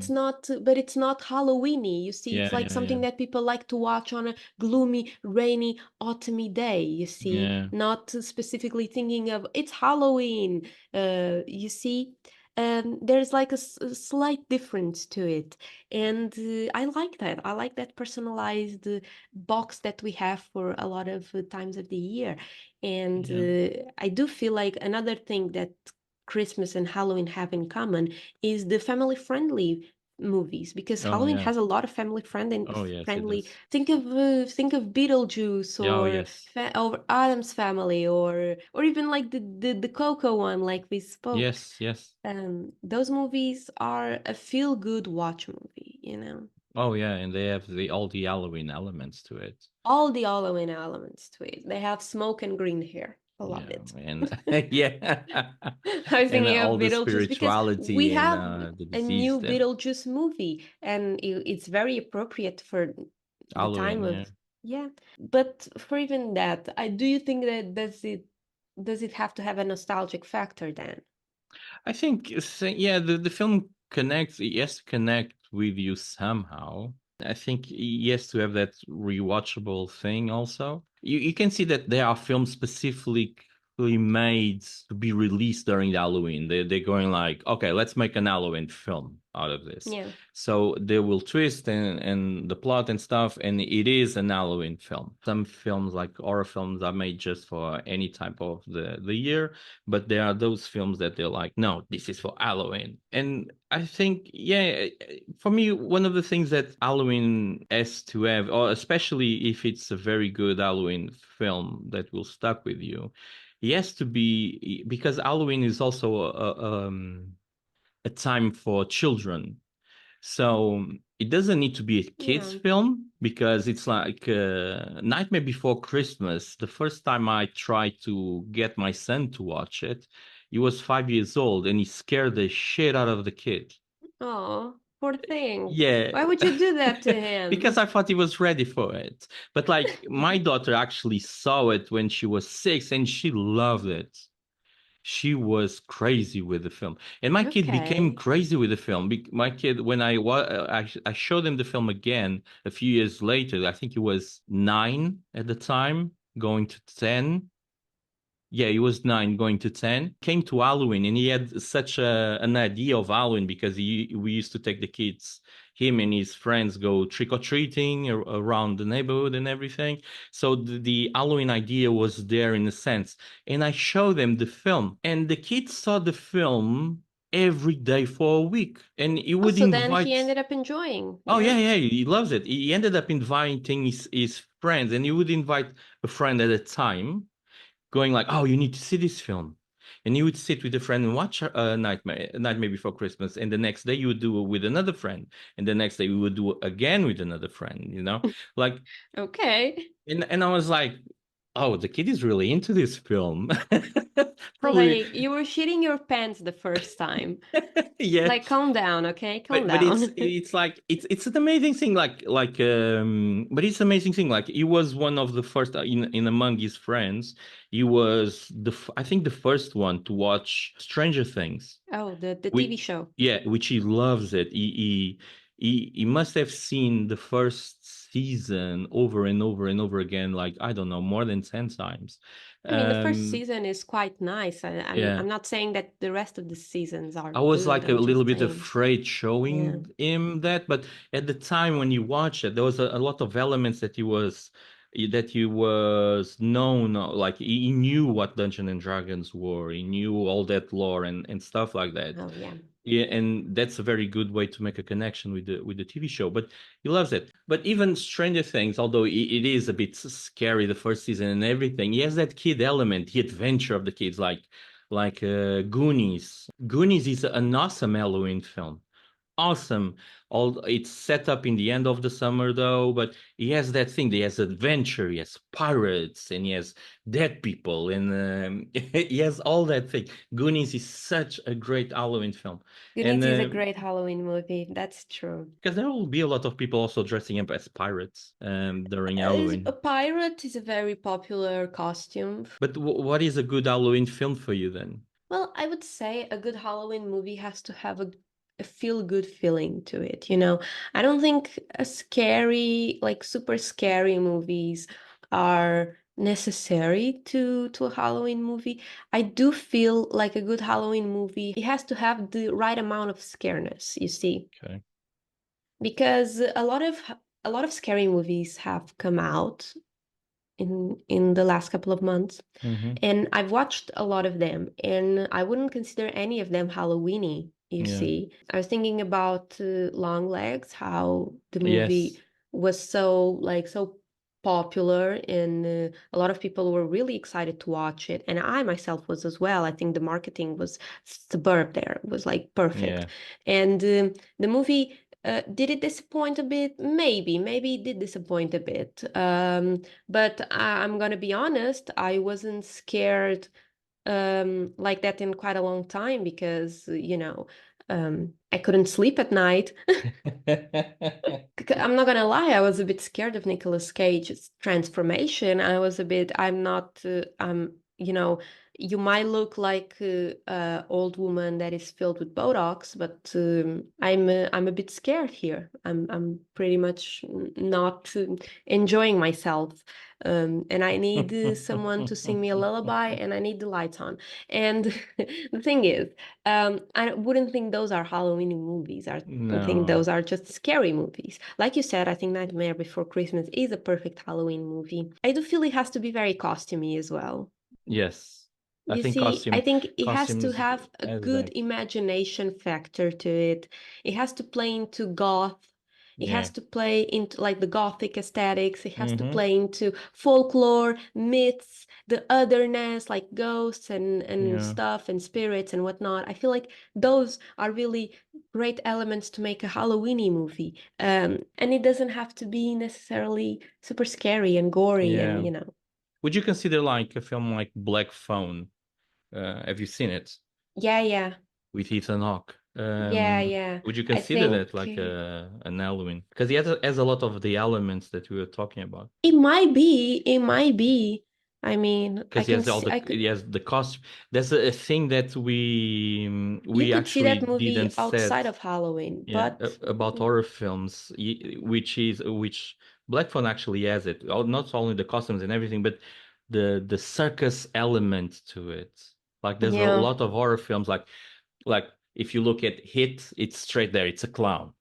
but it's not Halloweeny. You see, Yeah, it's like yeah, yeah. something that people like to watch on a gloomy, rainy, autumny day, you see, Yeah. not specifically thinking of it's Halloween. You see, there's like a slight difference to it. And I like that. I like that personalized box that we have for a lot of times of the year. And Yeah. I do feel like another thing that Christmas and Halloween have in common is the family friendly movies, because Oh Halloween yeah. has a lot of family Oh yes, it friendly. does. Think of Beetlejuice Yeah, oh or yes. or Adam's Family or even like the Coco one, like we spoke. Yes, yes. Those movies are a feel good watch movie, you know. Oh yeah, and they have the all the Halloween elements to it. All the Halloween elements to it. They have smoke and green hair. I love Yeah, it. and yeah, I was and thinking of all the Beetlejuice because we spirituality and have the a disease new that Beetlejuice movie, and it's very appropriate for the time Halloween, of, yeah. yeah. But for even that, I do you think that does it have to have a nostalgic factor then? I think yeah, the film connects. It has to connect with you somehow. I think he has to have that rewatchable thing also. You can see that there are films specifically made to be released during Halloween. They're going like, okay, let's make an Halloween film out of this. Yeah. So they will twist and the plot and stuff, and it is an Halloween film. Some films, like horror films, are made just for any type of the year, but there are those films that they're like, no, this is for Halloween. And I think, yeah, for me, one of the things that Halloween has to have, or especially if it's a very good Halloween film that will stuck with you, it has to be, because Halloween is also a time for children. So it doesn't need to be a kids Yeah. film, because it's like Nightmare Before Christmas. The first time I tried to get my son to watch it, he was 5 years old and he scared the shit out of the kid. Oh, poor thing. Yeah. Why would you do that to Because him? I thought he was ready for it. But like my daughter actually saw it when she was 6 and she loved it. She was crazy with the film, and my kid became Okay. crazy with the film. My kid, when I showed him the film again a few years later, I think he was 9 at the time, going to 10. Yeah, he was 9 going to 10. Came to Halloween and he had such an idea of Halloween, because we used to take the kids, him and his friends, go trick-or-treating around the neighborhood and everything. So the Halloween idea was there in a sense. And I showed them the film, and the kids saw the film every day for a week. And he Oh, would so then he invite. ended up enjoying. Oh Yeah. yeah, yeah, he loves it. He ended up inviting his friends, and he would invite a friend at a time, going like, "Oh, you need to see this film," and you would sit with a friend and watch Nightmare Before Christmas, and the next day you would do it with another friend, and the next day we would do it again with another friend. Like, Okay. and I was like, "Oh, the kid is really into this film." Probably, Like you were shitting your pants the first time. yeah. Like, calm down, okay? Calm But down. it's like it's an amazing thing, but it's an amazing thing, like he was one of the first, in among his friends. He was I think the first one to watch Stranger Things. Oh, the TV We show. Yeah, which he loves it. He must have seen the first season over and over and over again, like, I don't know, more than 10 times. I mean, the first um season is quite nice. yeah, I'm not saying that the rest of the seasons are I was good. like a I'm little just bit saying. afraid Yeah. showing him that, but at the time when you watch it, there was a lot of elements that he was known, like he knew what Dungeons and Dragons were, he knew all that lore and stuff like that. Oh, yeah. Yeah, and that's a very good way to make a connection with the TV show. But he loves it. But even Stranger Things, although it is a bit scary the first season and everything, he has that kid element, the adventure of the kids, like Goonies. Goonies is an awesome Halloween film. Awesome. All It's set up in the end of the summer though, but he has that thing. He has adventure, he has pirates, and he has dead people, and he has all that thing. Goonies is such a great Halloween film, and Goonies is a great Halloween movie. That's true. because there will be a lot of people also dressing up as pirates during A Halloween. pirate is a very popular costume. But what is a good Halloween film for you then? Well, I would say a good Halloween movie has to have a feel-good feeling to it, you know? I don't think a scary, like super scary movies are necessary to a Halloween movie. I do feel like a good Halloween movie, it has to have the right amount of scareness, you see? Okay. Because a lot of scary movies have come out in the last couple of months. Mm-hmm. And I've watched a lot of them, and I wouldn't consider any of them Halloweeny, you Yeah. see. I was thinking about Long Legs, how the movie Yes. was so popular, and a lot of people were really excited to watch it. And I myself was as well. I think the marketing was superb there. It was like perfect. Yeah. And the movie did it disappoint a bit? Maybe it did disappoint a bit. But I'm gonna be honest, I wasn't scared like that in quite a long time because, I couldn't sleep at night. I'm not gonna lie, I was a bit scared of Nicolas Cage's transformation. I was a bit, I'm not, you know, you might look like a old woman that is filled with Botox, but I'm a bit scared here. I'm pretty much not enjoying myself, and I need someone to sing me a lullaby, and I need the lights on. And the thing is, I wouldn't think those are Halloween movies. I think No. those are just scary movies. Like you said, I think Nightmare Before Christmas is a perfect Halloween movie. I do feel it has to be very costumey as well. Yes. I You think see, I think it has to costumes have a as good that. imagination factor to it. It has to play into goth. It has Yeah. to play into like the gothic aesthetics. It has to Mm-hmm. play into folklore, myths, the otherness, like ghosts and Yeah. stuff and spirits and whatnot. I feel like those are really great elements to make a Halloweeny movie. And it doesn't have to be necessarily super scary and gory and Yeah. you know. Would you consider like a film like Black Phone? Have you seen it Yeah, yeah. with Ethan Hawke? Yeah, yeah. Would you I consider think that like an Halloween? Because he has a lot of the elements that we were talking about. it might be. It might be. I mean, I Because can see. I could. he has the cost. That's a thing that You we could see actually that movie didn't said. outside of Halloween, Yeah, but about horror films, which Black Phone actually has it. Not only the costumes and everything, but the circus element to it. Like there's a yeah, lot of horror films, like if you look at Hit, it's straight there. It's a clown.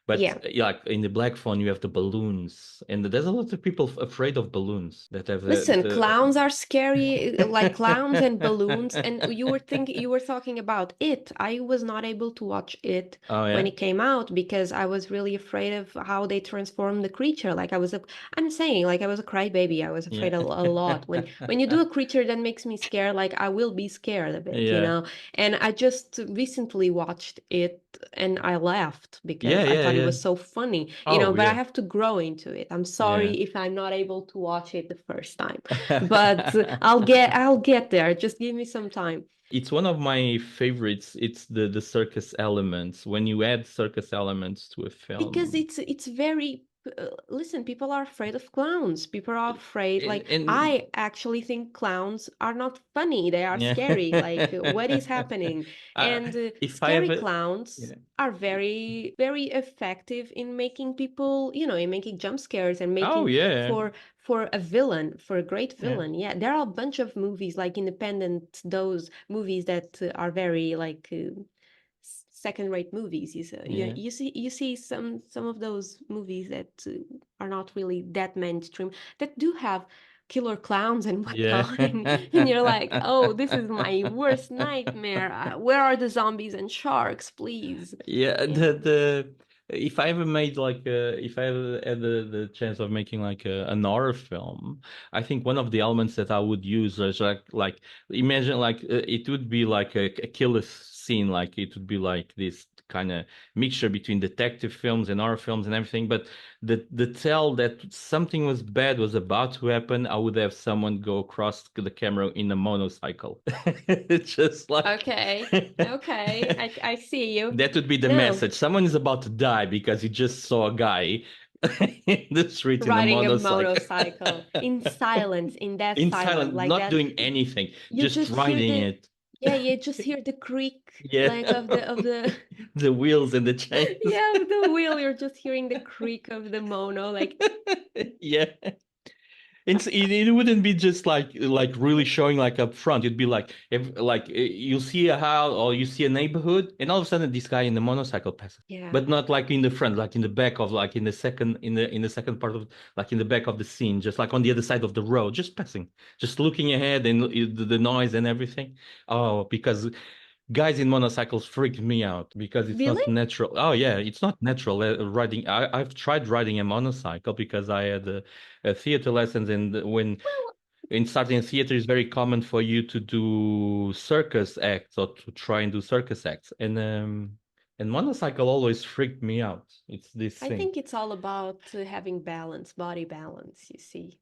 But yeah. like in the Black Phone, you have the balloons, and there's a lot of people afraid of balloons that have Listen, the clowns are scary, like clowns and balloons. And you were talking about it. I was not able to watch it Oh when yeah, it came out because I was really afraid of how they transformed the creature. I'm saying, like I was a crybaby. I was yeah, afraid a lot. When you do a creature that makes me scared, like I will be scared of it, you yeah, know? And I just recently watched it and I laughed yeah, because I yeah, thought it yeah. was so funny, you know, Oh but I yeah, have to grow into it. I'm yeah. sorry if I'm not able to watch it the first time, but I'll get there. Just give me some time. It's one of my favorites. It's the circus elements. When you add circus elements to a Because film, it's very listen, people are afraid of clowns. People are afraid, like and I actually think clowns are not funny. They are yeah, scary. Like what is happening? And if I scary ever, clowns yeah. are very effective in making people, you know, in making jump scares and Oh making yeah, for a villain, for a great yeah, villain. Yeah, there are a bunch of movies like independent, those movies that are very like second-rate movies. yeah, You see some of those movies that are not really that mainstream that do have killer clowns and yeah. whatnot, and you're like, oh, this is my worst nightmare. Where are the zombies and sharks, please? Yeah, Yeah. the if I ever made like if I ever had the chance of making like an horror film, I think one of the elements that I would use is like imagine like it would be like a killer scene, like it would be like this kind of mixture between detective films and horror films and everything. But the tell that something was bad was about to happen, I would have someone go across the camera in a motorcycle, just like. Okay. Okay. I see you. That would be the No, message. Someone is about to die because you just saw a guy in the street in a riding a motorcycle. motorcycle in silence, in that In silence, silence, like not that. doing anything, You just just hear riding the it. yeah, you just hear the creak Yeah. like of the The wheels and the chains. yeah, of the wheel. You're just hearing the creak of the mono, like Yeah. It wouldn't be just like really showing like up front. It'd be like if like you see a house or you see a neighborhood, and all of a sudden this guy in the motorcycle passes, yeah. but not like in the front, like in the back of like in the second part of like in the back of the scene, just like on the other side of the road, just passing, just looking ahead and the noise and everything. Oh, because guys in motorcycles freak me out because it's Really? not natural. Oh yeah, it's not natural riding. I've tried riding a motorcycle because I had theater lessons, and when Well, in starting theater is very common for you to do circus acts or to try and do circus acts, and motorcycle always freaked me out. It's this I thing. think it's all about having balance, body balance, you see.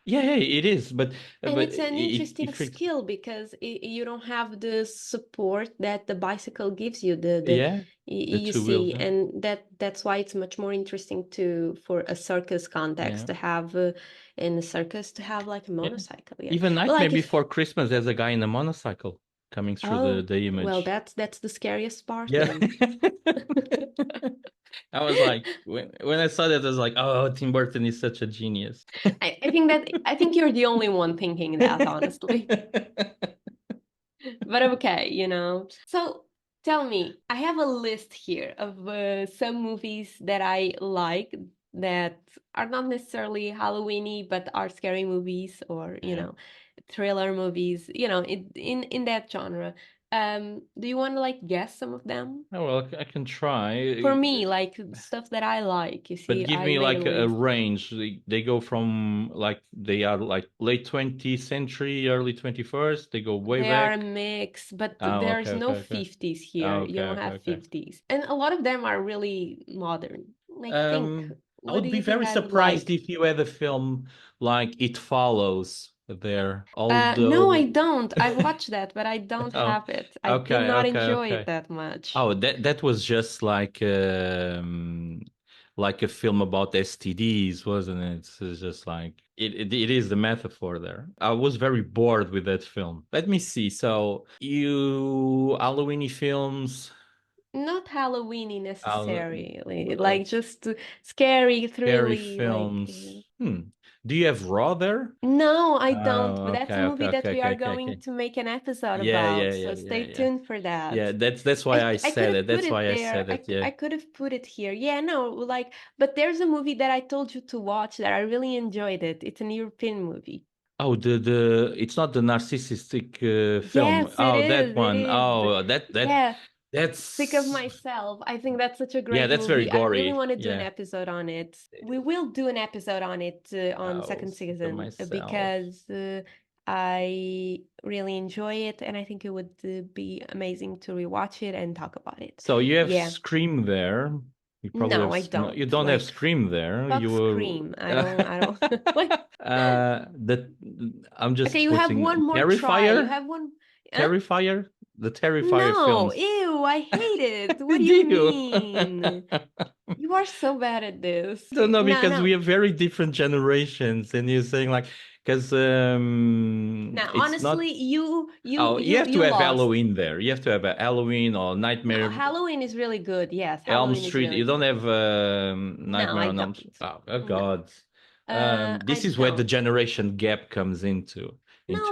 Yeah, it is, but And it's an it interesting freaks. skill because you don't have the support that the bicycle gives you, Yeah, the you two wheels. see, and that's why it's much more interesting for a circus context Yeah, to have in a circus to have like a yeah. motorcycle. Yeah. Even Well, Nightmare like if Before Christmas, there's a guy in a motorcycle coming through oh the well, image. that's the scariest part Yeah. then. I was like, when I saw that, I was like, oh, Tim Burton is such a genius. I think you're the only one thinking that, honestly. But okay, So tell me, I have a list here of some movies that I like that are not necessarily Halloweeny, but are scary movies or, Yeah. thriller movies, in that genre. Do you want to like guess some of them? Oh, well, I can For try. me, like stuff that I like. You But see, give I me made a like a list. range. They go from like they are like late 20th century, early 21st. They go way They are a back. mix, but Oh, okay, there's okay, no okay. 50s Oh, here. You okay, don't okay, have okay. 50s. And a lot of them are really modern. Like, think, I what do would be you think very I would surprised like? if you had a film like It Follows there, No, I although. don't. I've watched that, but I don't Oh, have it. I did okay, not okay, enjoy it okay. that much. Oh, that was just like a film about STDs, wasn't it? It's just like it is the metaphor there. I was very bored with that film. Let me see. So you Halloweeny films, Not Halloweeny uh, necessarily, like just scary, scary thrilly, like. films. Do you have Raw there? No, I don't. Oh, But that's a okay, okay, movie that okay, we okay, are okay, going okay. to make an episode Yeah, yeah, about. yeah, So yeah, stay yeah. tuned for Yeah, that. that's why I I could said it. have put That's it why I there. said it. Yeah. I could have put it here. Yeah, no, like, but there's a movie that I told you to watch that I really enjoyed it. It's an European movie. Oh, the it's not the narcissistic film. Yes, it Oh, that is. It one. is. Oh, Yeah, Sick of that's Myself. I think that's such a yeah, great that's very movie. I really gory. want to do an Yeah. episode on it. We will do an episode on it on Oh, second sick of season myself. because I really enjoy it and I think it would be amazing to rewatch it and talk about it. So you have Yeah. Scream there. You probably No, have I no, you don't. don't have Like, Scream there. fuck You were Scream. I don't like. that I'm Okay, just you have putting one more try. You Terrifier? have one. Huh? Terrifier? The Terrifier No, films. ew, I hate it. What do Do you you? mean? You are so bad at this. Don't know No, because we no. have very different generations, and you're saying like because Now, it's not. honestly, you you Oh, you you have to you have lost. Halloween there. You have to have a Halloween or No, Nightmare Halloween is really good. Yes, Elm Halloween is Street. really You don't good. have No, Nightmare I on Elm Street. don't. Oh No. God. I This is where the don't. generation gap comes No, into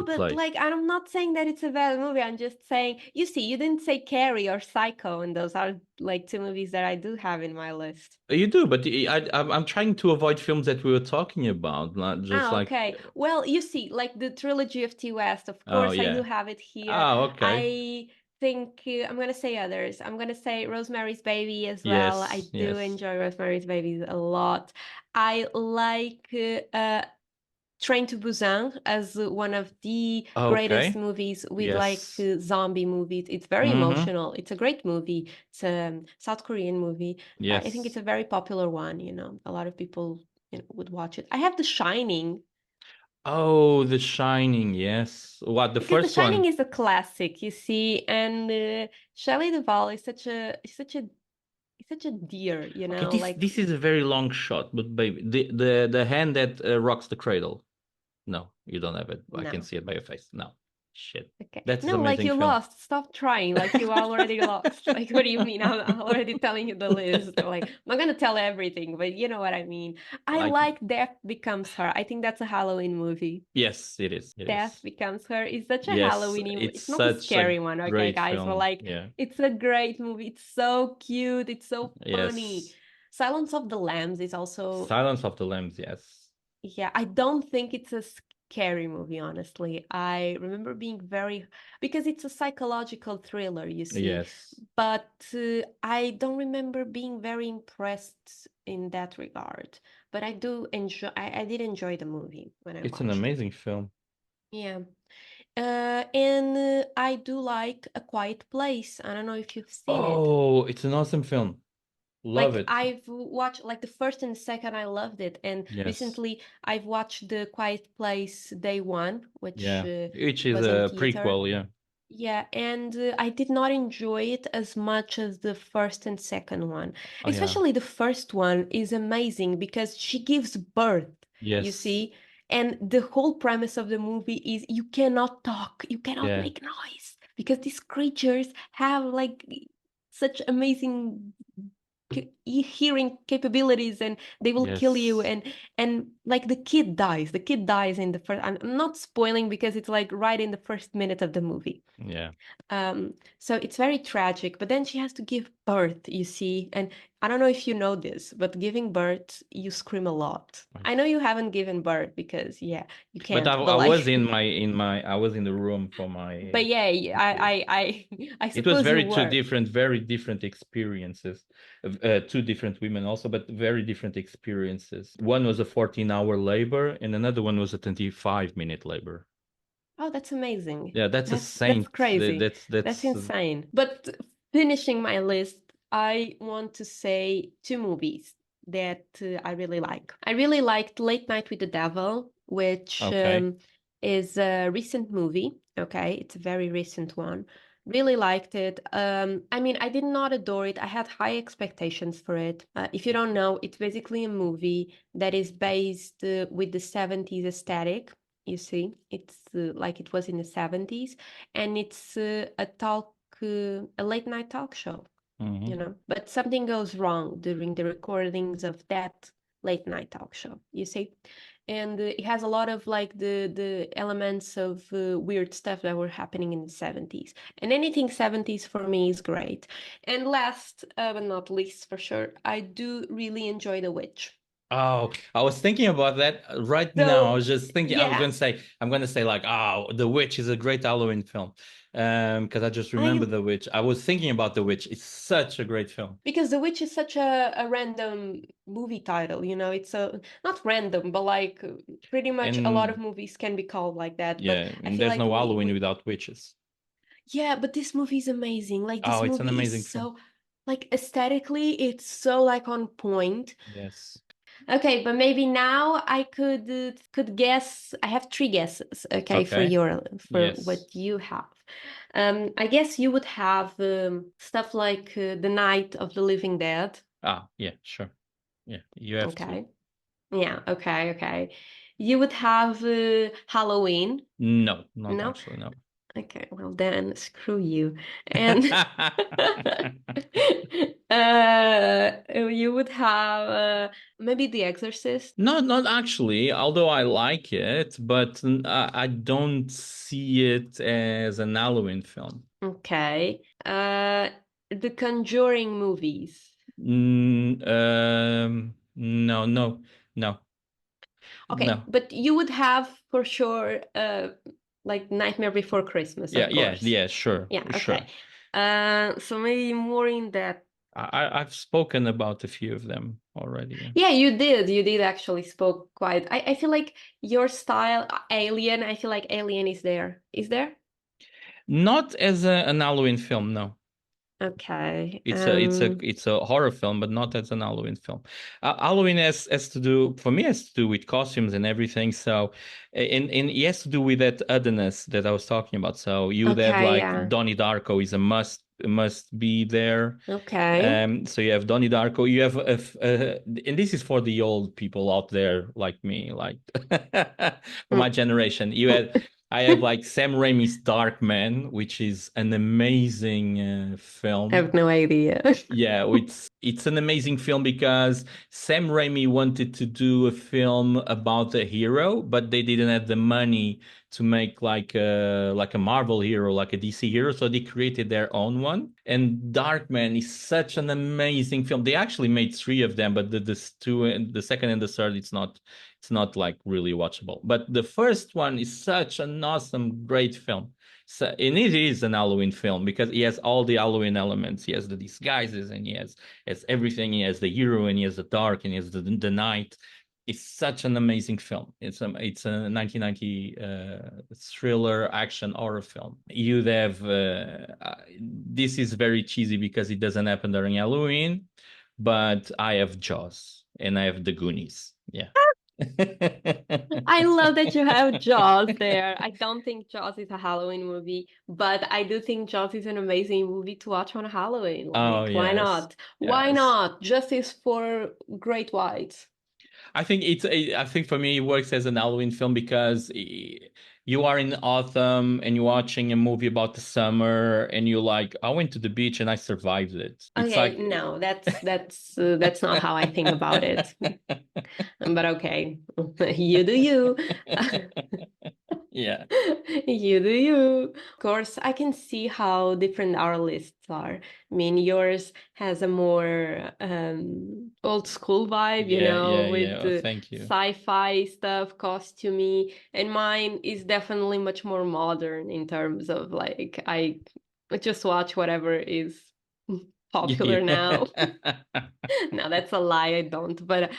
but play. like I'm not saying that it's a bad movie. I'm just saying, you see, you didn't say Carrie or Psycho, and those are like two movies that I do have in my list. You do, but I'm trying to avoid films that we were talking about, not just Ah, like. okay. Well, you see, like the trilogy of T West, of Oh course, I do yeah. have it here. Oh okay. I think I'm gonna say others. I'm gonna say Rosemary's Baby as well. I Yes. do Yes. enjoy Rosemary's Baby a lot. I like Train to Busan as one of the greatest Okay. movies with like Yes. zombie movies. It's very Mm-hmm. emotional. It's a great movie. It's a South Korean movie. I think it's Yes. a very popular one, A lot of people, would watch it. I have The Shining Oh, The Shining. Yes. What, the because The first Shining one? is a classic, you see, and Shelley Duvall is such a dear, Okay, like this is a very long shot, but baby, the hand that rocks the cradle. No, you don't have it. I can no. see it by your face. No. Shit. Okay. That's an No, like amazing you film. lost. Stop trying. Like you already lost. Like what do you mean? I'm already telling you the list. Like I'm not gonna tell everything, but you know what I mean. I Like, like Death Becomes Her. I think that's a Halloween movie. yes, it is. It Death is. Becomes Her is such a Yes, Halloween. it's It's not a such a scary one, okay, great guys, but film. like Yeah. it's a great movie. It's so cute. It's so funny. Yes. Silence of the Lambs is also Silence of the Lambs, yes. yeah, I don't think it's a scary movie, honestly. I remember being very, because it's a psychological thriller, you see, Yes. but I don't remember being very impressed in that regard. But I did enjoy the movie when I It's an watched it. amazing film. Yeah. And I do like A Quiet Place. I don't know if you've seen it. Oh, it's an awesome film. Love Like it. I've watched like the first and the second, I loved it. And Yes. recently I've watched The Quiet Place Day One, which Yeah. Which is was in a theater. prequel, yeah. Yeah, and I did not enjoy it as much as the first and second one. Oh yeah. Especially the first one is amazing because she gives birth, you Yes. see? And the whole premise of the movie is you cannot talk, you cannot Yeah. make noise because these creatures have like such amazing hearing capabilities and they will kill you. Yes. And like the kid dies in the first. I'm not spoiling because it's like right in the first minute of the movie. Yeah. So it's very tragic, but then she has to give birth, you see. And I don't know if you know this, but giving birth, you scream a lot. I know you haven't given birth because, yeah, you But can't. I But like, was in my I was in the room for my but yeah, I it was suppose you very were. very different experiences. Two different women also, but very different experiences. One was a 14-hour labor, and another one was a 25-minute labor. Oh, that's amazing. Yeah, that's a That's saint. crazy. That's That's insane. But finishing my list, I want to say two movies that I really like. I really liked Late Night with the Devil, which okay. is a recent movie. Okay, it's a very recent one. Really liked it. I mean, I did not adore it. I had high expectations for it. If you don't know, it's basically a movie that is based with the 70s aesthetic. You see, it's like it was in the 70s, and it's a late night talk show, Mhm. but something goes wrong during the recordings of that late night talk show, you see. And it has a lot of like the elements of weird stuff that were happening in the 70s. And anything 70s for me is great. And last but not least, for sure, I do really enjoy The Witch. Oh, I was thinking about that right now. I So was just thinking, yeah, I'm gonna say like, oh, The Witch is a great Halloween film. Because I just remember I The Witch. I was thinking about The Witch. It's such a great film. because The Witch is such a random movie title, it's a not random, but like pretty much a lot of And movies can be called like that. But yeah, I and feel there's like no we Halloween without witches. yeah, but this movie is amazing. Like this Oh, it's an movie is amazing film. so like aesthetically, it's so like on point. Yes. Okay, but maybe now I could guess. I have three guesses, okay, for Okay. for Yes. what you have. I guess you would have stuff like The Night of the Living Dead. Ah, yeah, sure. Yeah, you have to. Okay. Yeah, okay, okay. You would have Halloween. No, not No? actually, no. Okay, well then screw you. And you would have maybe The Exorcist. Not actually, although I like it, but I don't see it as an Halloween film. Okay. The Conjuring movies. No, no, no, Okay, no. but you would have for sure like Nightmare Before Christmas, Yeah, of yeah, course. yeah, sure, Yeah, sure. okay. So maybe more in that. I've spoken about a few of them already. Yeah. Yeah, you did. You did actually spoke quite. I feel like your style, Alien, I feel like Alien is there. Is there? Not as an Halloween film, no. Okay. It's a horror film, but not as an Halloween film. Halloween has to do for me has to do with costumes and everything. So, and it has to do with that otherness that I was talking about. So you would have Okay, like yeah. Donnie Darko is a must be there. Okay. So you have Donnie Darko. You have and this is for the old people out there like me, like for my Mm. generation. I have like Sam Raimi's Darkman, which is an amazing I film. have no idea. Yeah, it's an amazing film because Sam Raimi wanted to do a film about a hero, but they didn't have the money to make like a Marvel hero, like a DC hero, so they created their own one. And Darkman is such an amazing film. They actually made three of them, but the two and the second and the third, it's not like really watchable. But the first one is such an awesome, great film. So, and it is an Halloween film because he has all the Halloween elements. He has the disguises and he has everything. He has the hero and he has the dark and he has the night. It's such an amazing film. It's a 1990 thriller action horror film. You'd have this is very cheesy because it doesn't happen during Halloween, but I have Jaws and I have The Goonies. Yeah. I love that you have Jaws there. I don't think Jaws is a Halloween movie, but I do think Jaws is an amazing movie to watch on Halloween. Oh, Like, why yes. not? Why Yes. not? Justice for great whites. I think I think for me it works as an Halloween film because you are in autumn and you're watching a movie about the summer and you're like, I went to the beach and I survived it. It's Okay, like no, that's not how I think about it. But okay, you do you. Yeah. You do you. Of course, I can see how different our lists are. I mean, yours has a more old school vibe, Yeah, with yeah. Oh, the thank you. sci-fi stuff, costumey, and mine is definitely much more modern in terms of like I just watch whatever is popular now. No, that's a lie, I don't, but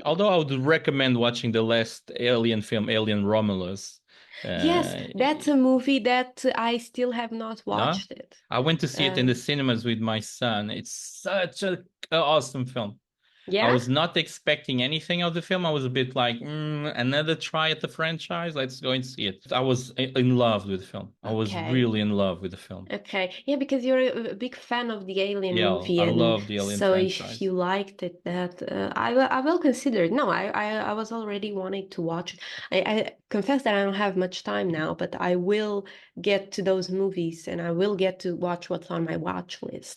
Although I would recommend watching the last Alien film, Alien Romulus. yes, Uh, that's a movie that I still have not no, watched it. I went to see it in the Um, cinemas with my son. It's such a awesome film. I yeah? was not expecting anything of the film. I was a bit like, another try at the franchise. Let's go and see it. I was in love with the film. I was Okay. really in love with the film. Okay. Yeah, because you're a big fan of the Alien Yeah, movie, I and love the Alien so if franchise. you liked it, that I will consider it. No, I was already wanting to watch it. I confess that I don't have much time now, but I will get to those movies and I will get to watch what's on my watch list.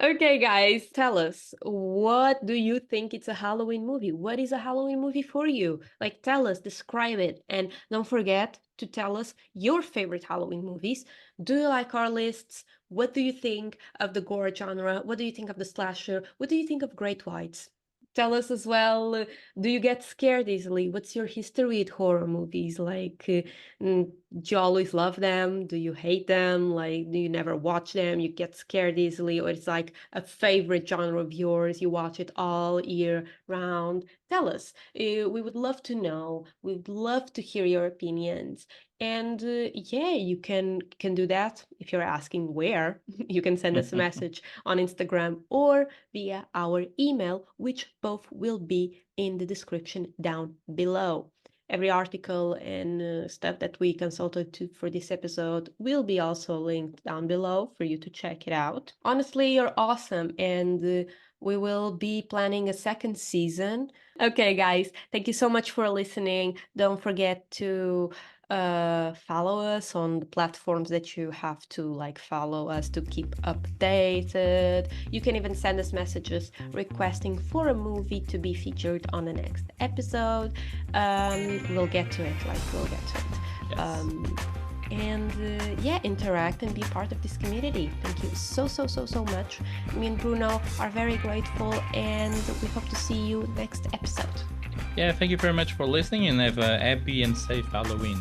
Okay, guys, tell us, what do you think it's a Halloween movie? What is a Halloween movie for you? Like, tell us, describe it, and don't forget to tell us your favorite Halloween movies. Do you like our lists? What do you think of the gore genre? What do you think of the slasher? What do you think of Great Whites? Tell us as well, do you get scared easily? What's your history with horror movies? Like, do you always love them? Do you hate them? Like, do you never watch them? You get scared easily? Or it's like a favorite genre of yours? You watch it all year round? Tell us. We would love to know. We'd love to hear your opinions. And yeah, you can do that if you're asking where. You can send us a message on Instagram or via our email, which both will be in the description down below. Every article and stuff that we consulted for this episode will be also linked down below for you to check it out. Honestly, you're awesome, and we will be planning a second season. Okay, guys, thank you so much for listening. Don't forget to follow us on the platforms that you have to like follow us to keep updated. You can even send us messages requesting for a movie to be featured on the next episode. We'll get to it. Yes. And yeah, interact and be part of this community. Thank you so much. Me and Bruno are very grateful, and we hope to see you next episode. Yeah, thank you very much for listening and have a happy and safe Halloween.